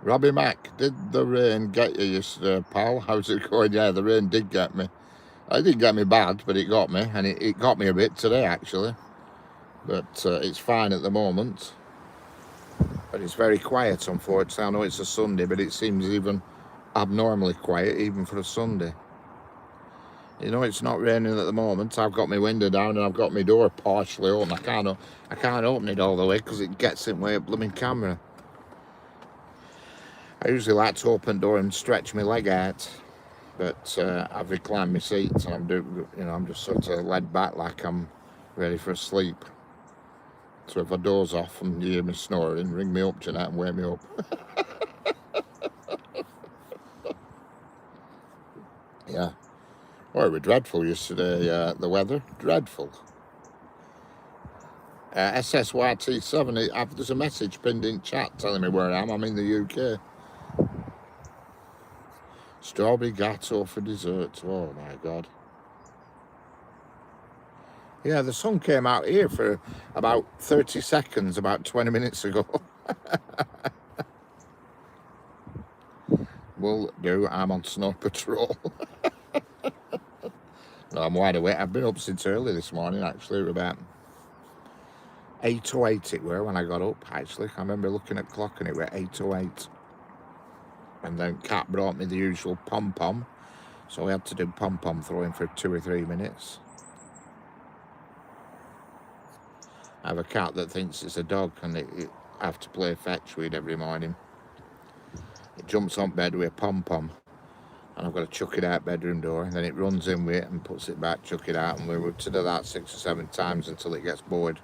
Robbie Mack, did the rain get you yesterday, pal? How's it going? Yeah, the rain did get me. It didn't get me bad, but it got me. And it got me a bit today, actually. But it's fine at the moment. But it's very quiet, unfortunately. I know it's a Sunday, but it seems even abnormally quiet, even for a Sunday. You know, it's not raining at the moment. I've got my window down and I've got my door partially open. I can't open it all the way because it gets in the way of blooming camera. I usually like to open the door and stretch my leg out, but I've reclined my seat and I'm just sort of led back like I'm ready for a sleep. So if I doze off and you hear me snoring, ring me up, Jeanette, and wake me up. Yeah. Well, it was dreadful yesterday, the weather. Dreadful. SSYT7, there's a message pinned in chat telling me where I am. I'm in the UK. Strawberry gatto for dessert. Oh, my God. Yeah, the sun came out here for about 30 seconds, about 20 minutes ago. Will do. I'm on snow patrol. No, I'm wide awake. I've been up since early this morning, actually, about 8:08 it were when I got up, actually. I remember looking at the clock and it were 8:08. And then Kat brought me the usual pom-pom. So we had to do pom-pom throwing for 2 or 3 minutes. I have a cat that thinks it's a dog and I have to play fetch with every morning. It jumps on bed with a pom-pom and I've got to chuck it out bedroom door, and then it runs in with it and puts it back, chuck it out, and we're to do that 6 or 7 times until it gets bored.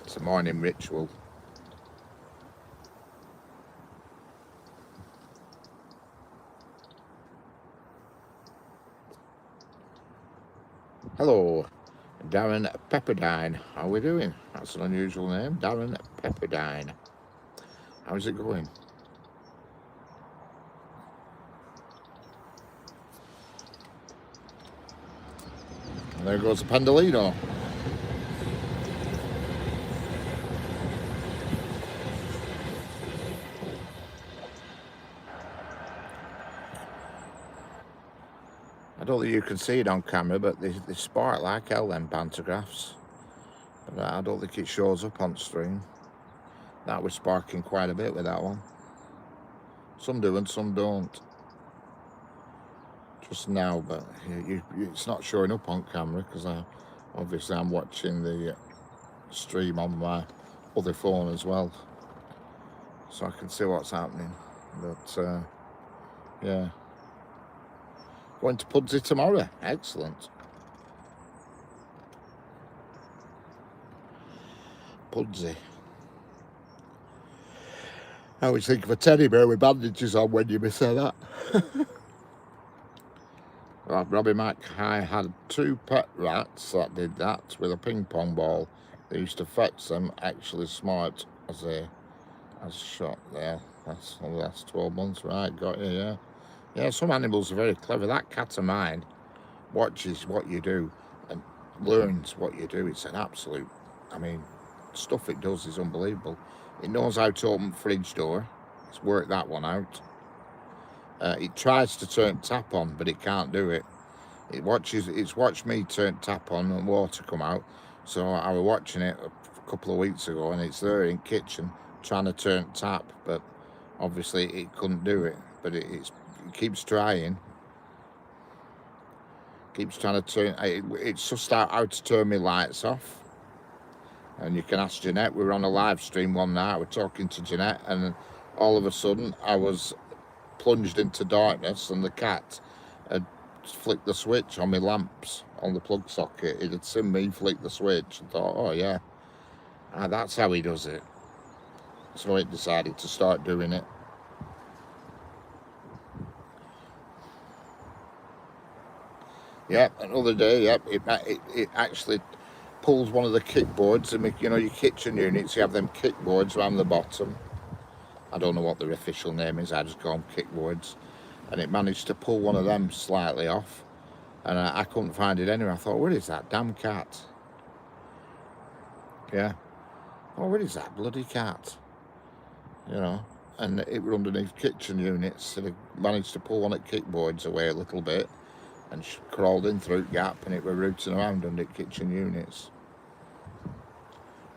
It's a morning ritual. Hello, Darren Pepperdine. How are we doing? That's an unusual name, Darren Pepperdine. How's it going? And there goes the Pendolino. I don't think you can see it on camera, but they spark like hell, them pantographs. But I don't think it shows up on stream. That was sparking quite a bit with that one. Some do and some don't. Just now, but it's not showing up on camera because obviously I'm watching the stream on my other phone as well, so I can see what's happening. But yeah, going to Pudsey tomorrow. Excellent. Pudsey. I always think of a teddy bear with bandages on when you say that. Robbie Mac, I had 2 pet rats that did that with a ping pong ball. They used to fetch them, actually smart as a shot there. That's the last 12 months, right? Got you, yeah. Yeah, some animals are very clever. That cat of mine watches what you do and learns what you do. It's an absolute, I mean, stuff it does is unbelievable. It knows how to open the fridge door. It's worked that one out. It tries to turn tap on, but it can't do it. It's watched me turn tap on and water come out. So I was watching it a couple of weeks ago, and it's there in the kitchen trying to turn tap, but obviously it couldn't do it. But it keeps trying. Keeps trying to turn. It's just out how to turn my lights off. And you can ask Jeanette. We were on a live stream one night. We're talking to Jeanette, and all of a sudden I was plunged into darkness, and the cat had flicked the switch on my lamps on the plug socket. It had seen me flick the switch and thought, oh yeah, that's how he does it. So it decided to start doing it. Yep, another day. Yep, it actually pulls one of the kickboards. And you know, your kitchen units, you have them kickboards around the bottom. I don't know what their official name is. I just call them kickboards. And it managed to pull one of them slightly off, and I couldn't find it anywhere. I thought, where is that damn cat? Yeah. Oh, where is that bloody cat? You know, and it were underneath kitchen units. And it managed to pull one of the kickboards away a little bit, and she crawled in through the gap, and it were rooting around under kitchen units.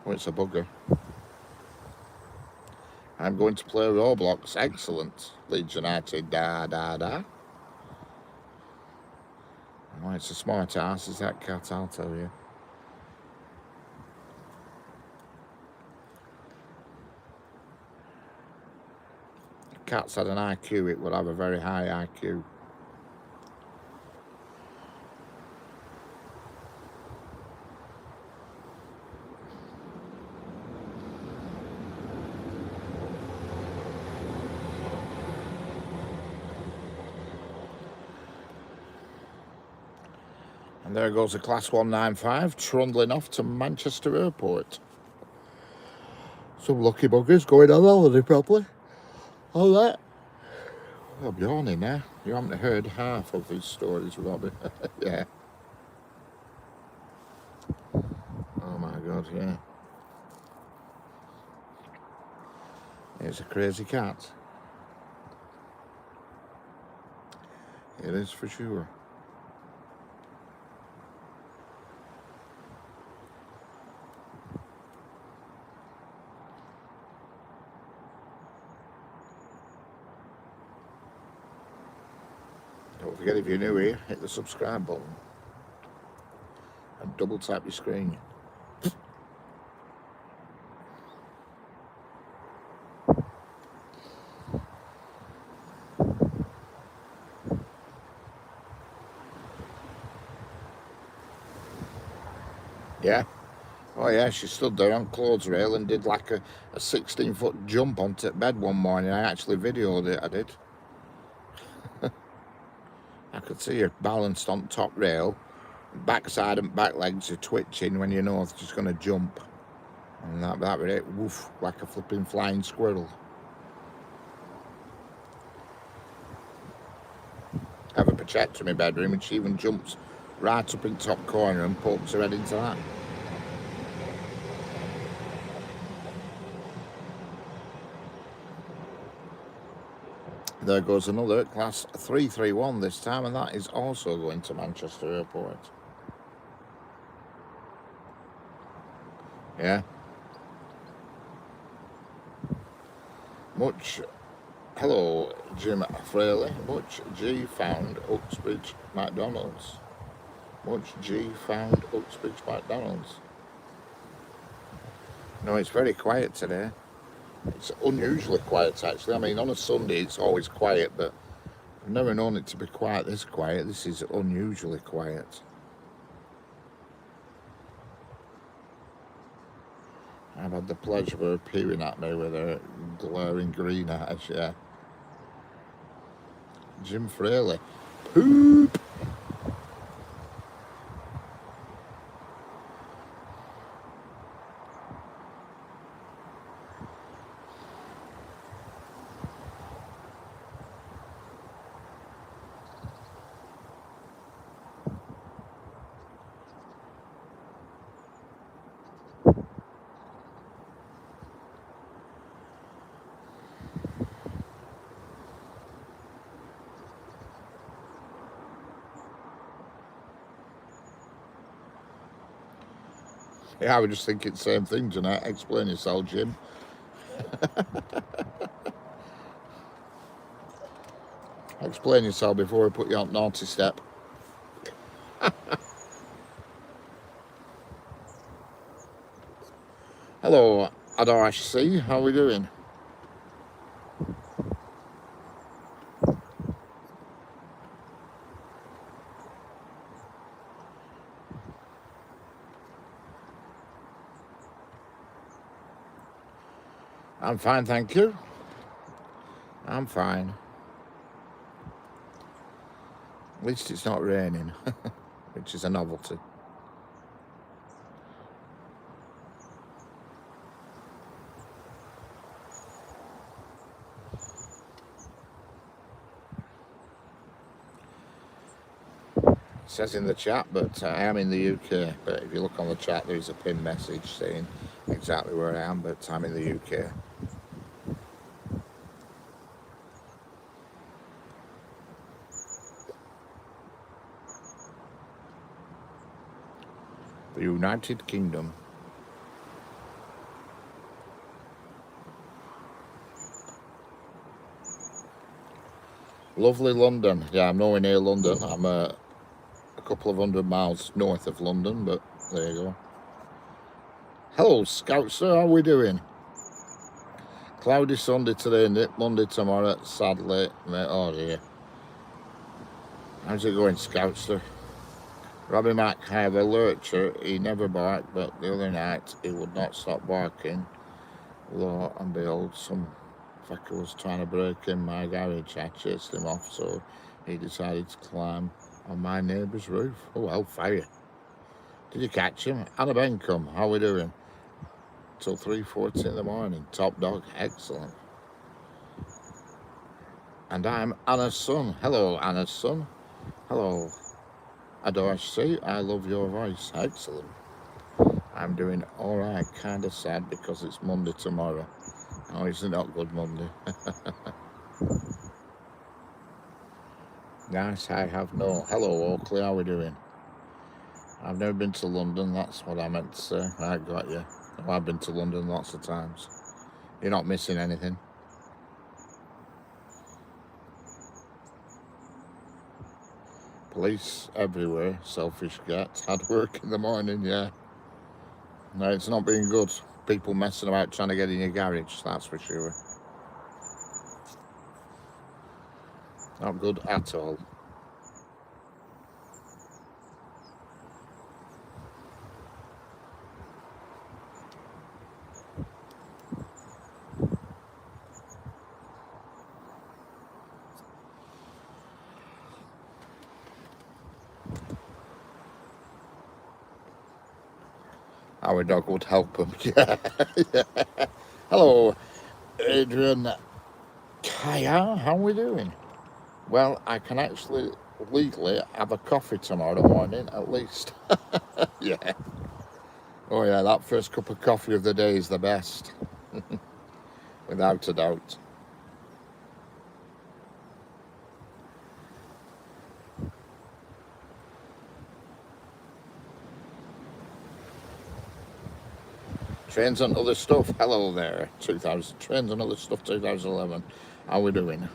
Oh, it's a bugger. I'm going to play Roblox. Excellent. Leeds United, da da da. Oh, it's a smart ass, is that cat, I'll tell you. If cats had an IQ, it would have a very high IQ. And there goes a Class 195 trundling off to Manchester Airport. Some lucky buggers going on holiday properly. All that. I'm yawning now. You haven't heard half of these stories, Robbie. Yeah. Oh my God, yeah. It's a crazy cat. It is for sure. Don't forget, if you're new here, hit the subscribe button and double tap your screen. Yeah. Oh yeah, she stood there on clothes rail and did like a 16-foot jump onto bed one morning. I actually videoed it, I did. I could see her balanced on top rail. Backside and back legs are twitching when you know she's going to jump. And that was it, woof, like a flipping flying squirrel. I have a projector in my bedroom and she even jumps right up in the top corner and pokes her head into that. There goes another Class 331 this time, and that is also going to Manchester Airport. Yeah. Hello, Jim Fraley. Much G found Uxbridge McDonald's. Much G found Uxbridge McDonald's. No, it's very quiet today. It's unusually quiet, actually. I mean, on a Sunday it's always quiet, but I've never known it to be quite this quiet. This is unusually quiet. I've had the pleasure of her peering at me with her glaring green eyes, yeah. Jim Fraley. Poop! Yeah, I was just thinking the same thing, Jeanette. Explain yourself, Jim. Explain yourself before I put you on naughty step. Hello, Adash C. How are we doing? I'm fine, thank you. I'm fine. At least it's not raining, which is a novelty. It says in the chat, but I am in the UK. But if you look on the chat, there is a pinned message saying exactly where I am, but I'm in the UK. The United Kingdom. Lovely London. Yeah, I'm nowhere near London. I'm a couple of 100 miles north of London, but there you go. Hello, Scoutser, how are we doing? Cloudy Sunday today, Nick. Monday tomorrow, sadly. Oh dear. How's it going, Scoutser? Robbie Mac, I have a lurcher. He never barked, but the other night he would not stop barking. Lo and behold, some fucker was trying to break in my garage. I chased him off, so he decided to climb on my neighbour's roof. Oh, hellfire. Did you catch him? Anna Bencombe, how are we doing? Till 3:40 in the morning. Top dog, excellent. And I'm Anna's son. Hello, Anna's son. Hello, Adore C. I love your voice. Excellent. I'm doing all right. Kind of sad because it's Monday tomorrow. Oh, it's not good Monday. Nice, I have no. Hello, Oakley. How are we doing? I've never been to London. That's what I meant to say. I got you. Oh, I've been to London lots of times. You're not missing anything. Police everywhere. Selfish gets. Hard work in the morning, yeah. No, it's not been good. People messing about trying to get in your garage, that's for sure. Not good at all. Our dog would help him. Yeah. Yeah. Hello, Adrian. Kaya, how are we doing? Well, I can actually legally have a coffee tomorrow morning at least. Yeah. Oh yeah, that first cup of coffee of the day is the best. Without a doubt. Trains and other stuff. Hello there. 2000 trains and other stuff. 2011. How we doing?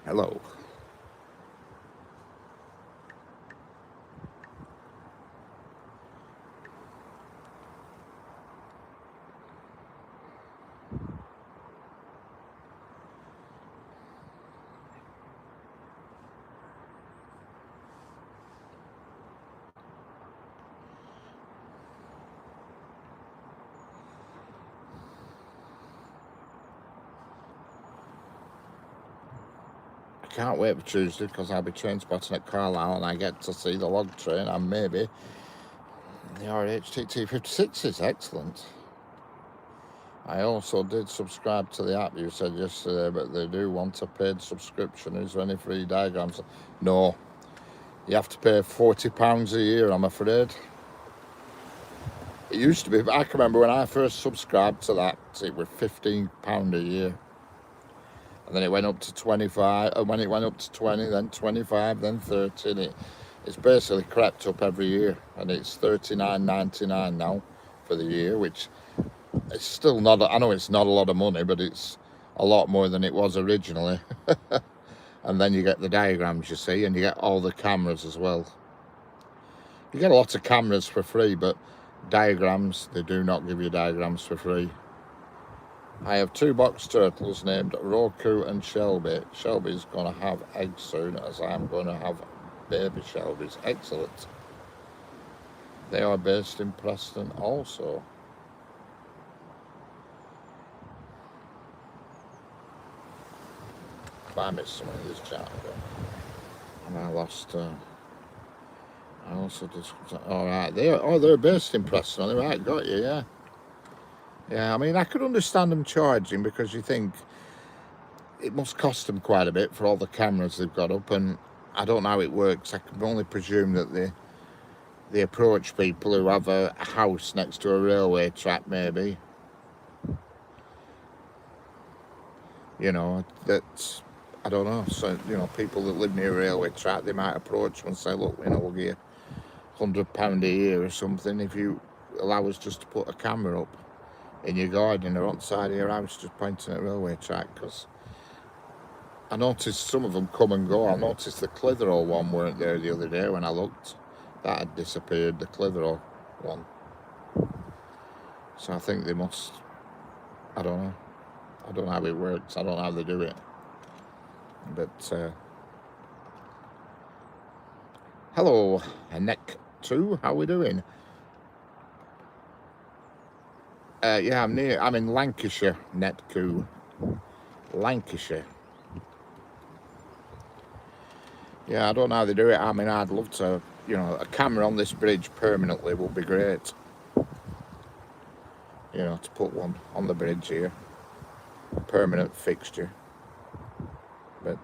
Hello. Can't wait for Tuesday because I'll be train spotting at Carlisle and I get to see the log train and maybe the RHTT 56 is excellent. I also did subscribe to the app you said yesterday, but they do want a paid subscription. Is there any free diagrams? No. You have to pay £40 a year, I'm afraid. It used to be, I can remember when I first subscribed to that, it was £15 a year. And then it went up to 25, and when it went up to 20, then 25, then 30, and it's basically crept up every year, and it's $39.99 now for the year, which is still not, I know it's not a lot of money, but it's a lot more than it was originally. And then you get the diagrams, you see, and you get all the cameras as well. You get a lot of cameras for free, but diagrams, they do not give you diagrams for free. I have 2 box turtles named Roku and Shelby. Shelby's going to have eggs soon, as I'm going to have baby Shelby's. Excellent. They are based in Preston also. I missed some of this chat, and I lost. I also just. All right, they're based in Preston. All right, got you. Yeah. Yeah, I mean, I could understand them charging because you think it must cost them quite a bit for all the cameras they've got up, and I don't know how it works. I can only presume that they approach people who have a house next to a railway track, maybe. You know, that I don't know. So, you know, people that live near a railway track, they might approach and say, look, you know, we'll give you £100 a year or something if you allow us just to put a camera up in your garden or on the side of your house just pointing at a railway track. Because I noticed some of them come and go. I noticed the Clitheroe one weren't there the other day when I looked. That had disappeared, the Clitheroe one. So I think they must, I don't know. I don't know how it works. I don't know how they do it. But hello, Nick 2. How we doing? Yeah, I'm in Lancashire, Netcoo. Lancashire. Yeah, I don't know how they do it. I mean, I'd love to, you know, a camera on this bridge permanently would be great. You know, to put one on the bridge here. Permanent fixture. But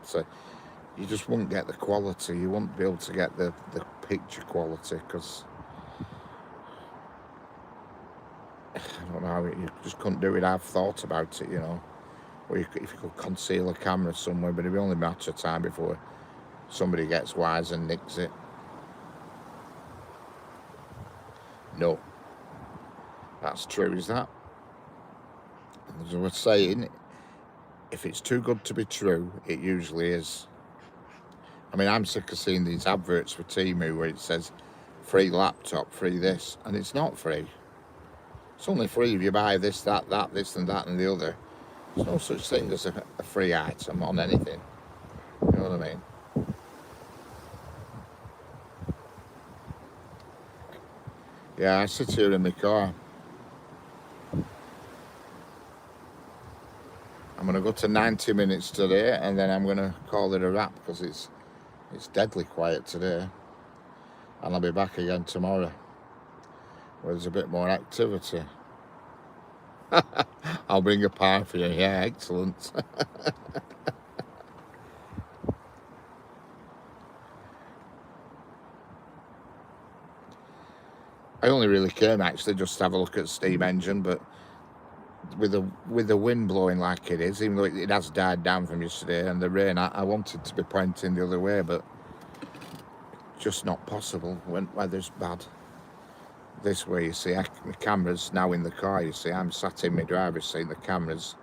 you just wouldn't get the quality. You wouldn't be able to get the picture quality because I don't know, you just couldn't do it. I've thought about it, you know, or if you could conceal a camera somewhere, but it'd be only a matter of time before somebody gets wise and nicks it. No, that's true, is that? As I was saying, if it's too good to be true, it usually is. I mean, I'm sick of seeing these adverts for Temu where it says free laptop, free this, and it's not free. It's only free if you buy this, that, this and that and the other. There's no such thing as a free item on anything. You know what I mean? Yeah, I sit here in my car. I'm going to go to 90 minutes today and then I'm going to call it a wrap because it's deadly quiet today. And I'll be back again tomorrow where there's a bit more activity. I'll bring a pie for you. Yeah, excellent. I only really came actually just to have a look at the steam engine, but with the wind blowing like it is, even though it has died down from yesterday, and the rain, I wanted to be pointing the other way, but just not possible when weather's bad. This way, you see, the camera's now in the car, you see, I'm sat in my driver's seat, the camera's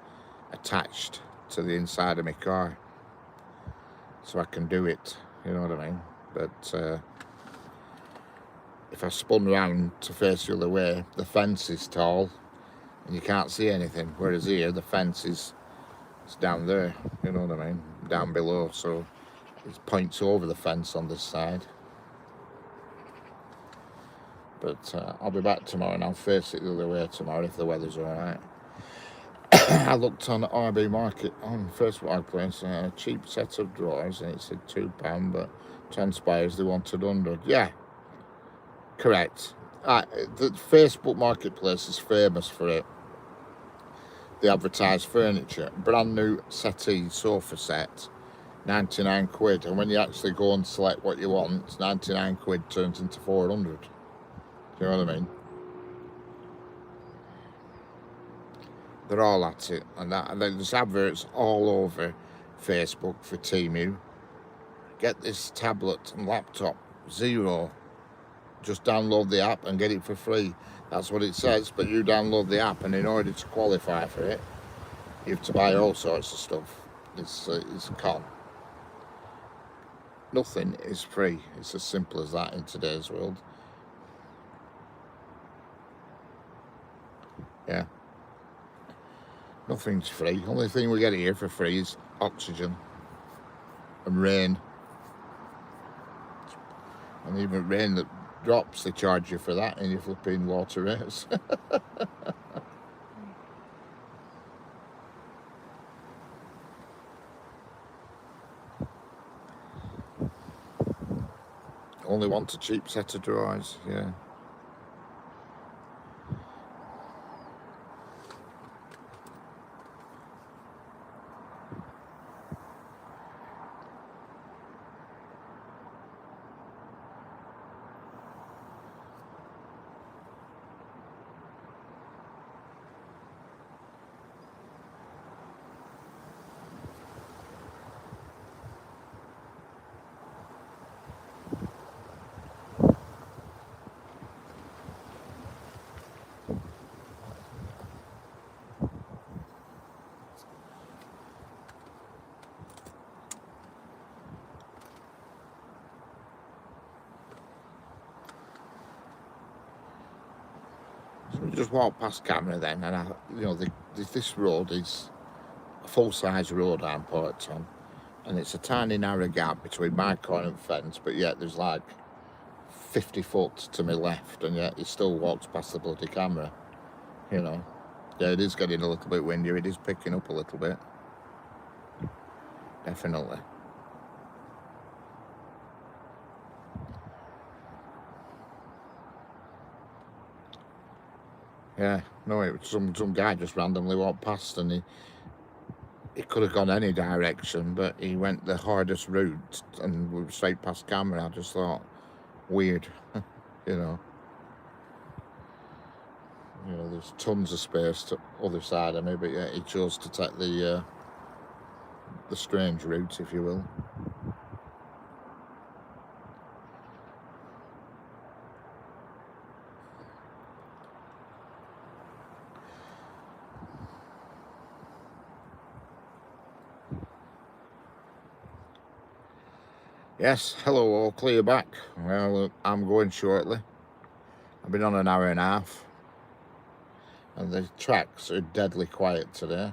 attached to the inside of my car, so I can do it, you know what I mean? But if I spun round to face the other way, the fence is tall and you can't see anything, whereas here the fence is down there, you know what I mean, down below, so it points over the fence on this side. But I'll be back tomorrow and I'll face it the other way tomorrow if the weather's alright. I looked on RB Market on First Marketplace, a cheap set of drawers, and it said £2, but transpires they wanted 100. Yeah, correct. The Facebook Marketplace is famous for it. They advertise furniture. Brand new settee sofa set, 99 quid. And when you actually go and select what you want, 99 quid turns into 400. Do you know what I mean? They're all at it. And there's adverts all over Facebook for Temu. Get this tablet and laptop, zero. Just download the app and get it for free. That's what it says, but you download the app, and in order to qualify for it, you have to buy all sorts of stuff. It's con. Nothing is free. It's as simple as that in today's world. Yeah. Nothing's free. Only thing we get here for free is oxygen and rain. And even rain that drops, they charge you for that in your flipping water rates. Only want a cheap set of drawers, yeah. So we just walked past camera then, and this road is a full-size road I'm parked on, and it's a tiny narrow gap between my car and fence, but yet there's like 50 foot to my left, and yet he still walks past the bloody camera, you know. Yeah, it is getting a little bit windier, it is picking up a little bit, definitely. Yeah, no, it was some guy just randomly walked past, and he could have gone any direction, but he went the hardest route and we were straight past camera. I just thought, weird, you know. There's tons of space to other side of me, but yeah, he chose to take the strange route, if you will. Yes, hello all, clear back. Well, I'm going shortly. I've been on an hour and a half, and the tracks are deadly quiet today.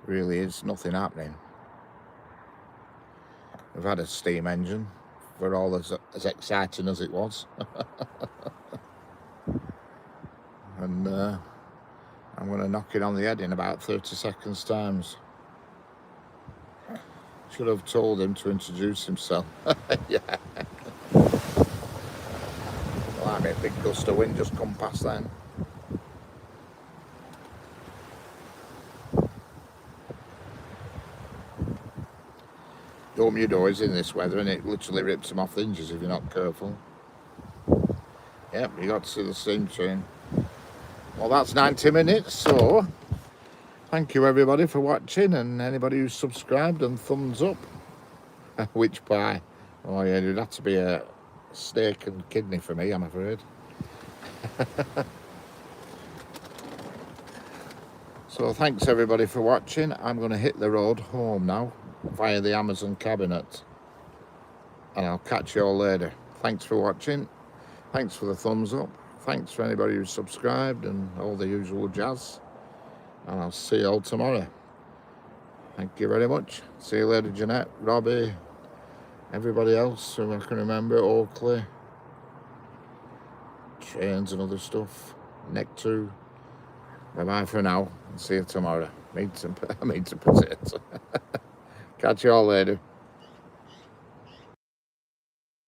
Really is nothing happening. We've had a steam engine for all as exciting as it was. And I'm going to knock it on the head in about 30 seconds times. Should have told him to introduce himself. Yeah. Well, a big gust of wind just come past then. Open your doors in this weather and it literally rips them off the hinges if you're not careful. Yep, you got to see the steam train. Well, that's 90 minutes, so thank you everybody for watching, and anybody who's subscribed, and thumbs up. Which pie? Oh yeah, it'd have to be a steak and kidney for me, I'm afraid. So thanks everybody for watching. I'm going to hit the road home now via the Amazon cabinet, and I'll catch you all later. Thanks for watching. Thanks for the thumbs up. Thanks for anybody who's subscribed and all the usual jazz. And I'll see you all tomorrow. Thank you very much. See you later, Jeanette, Robbie, everybody else who I can remember, Oakley, trains and other stuff, Neck 2. Bye-bye for now, and see you tomorrow. Meat and potatoes. Catch you all later.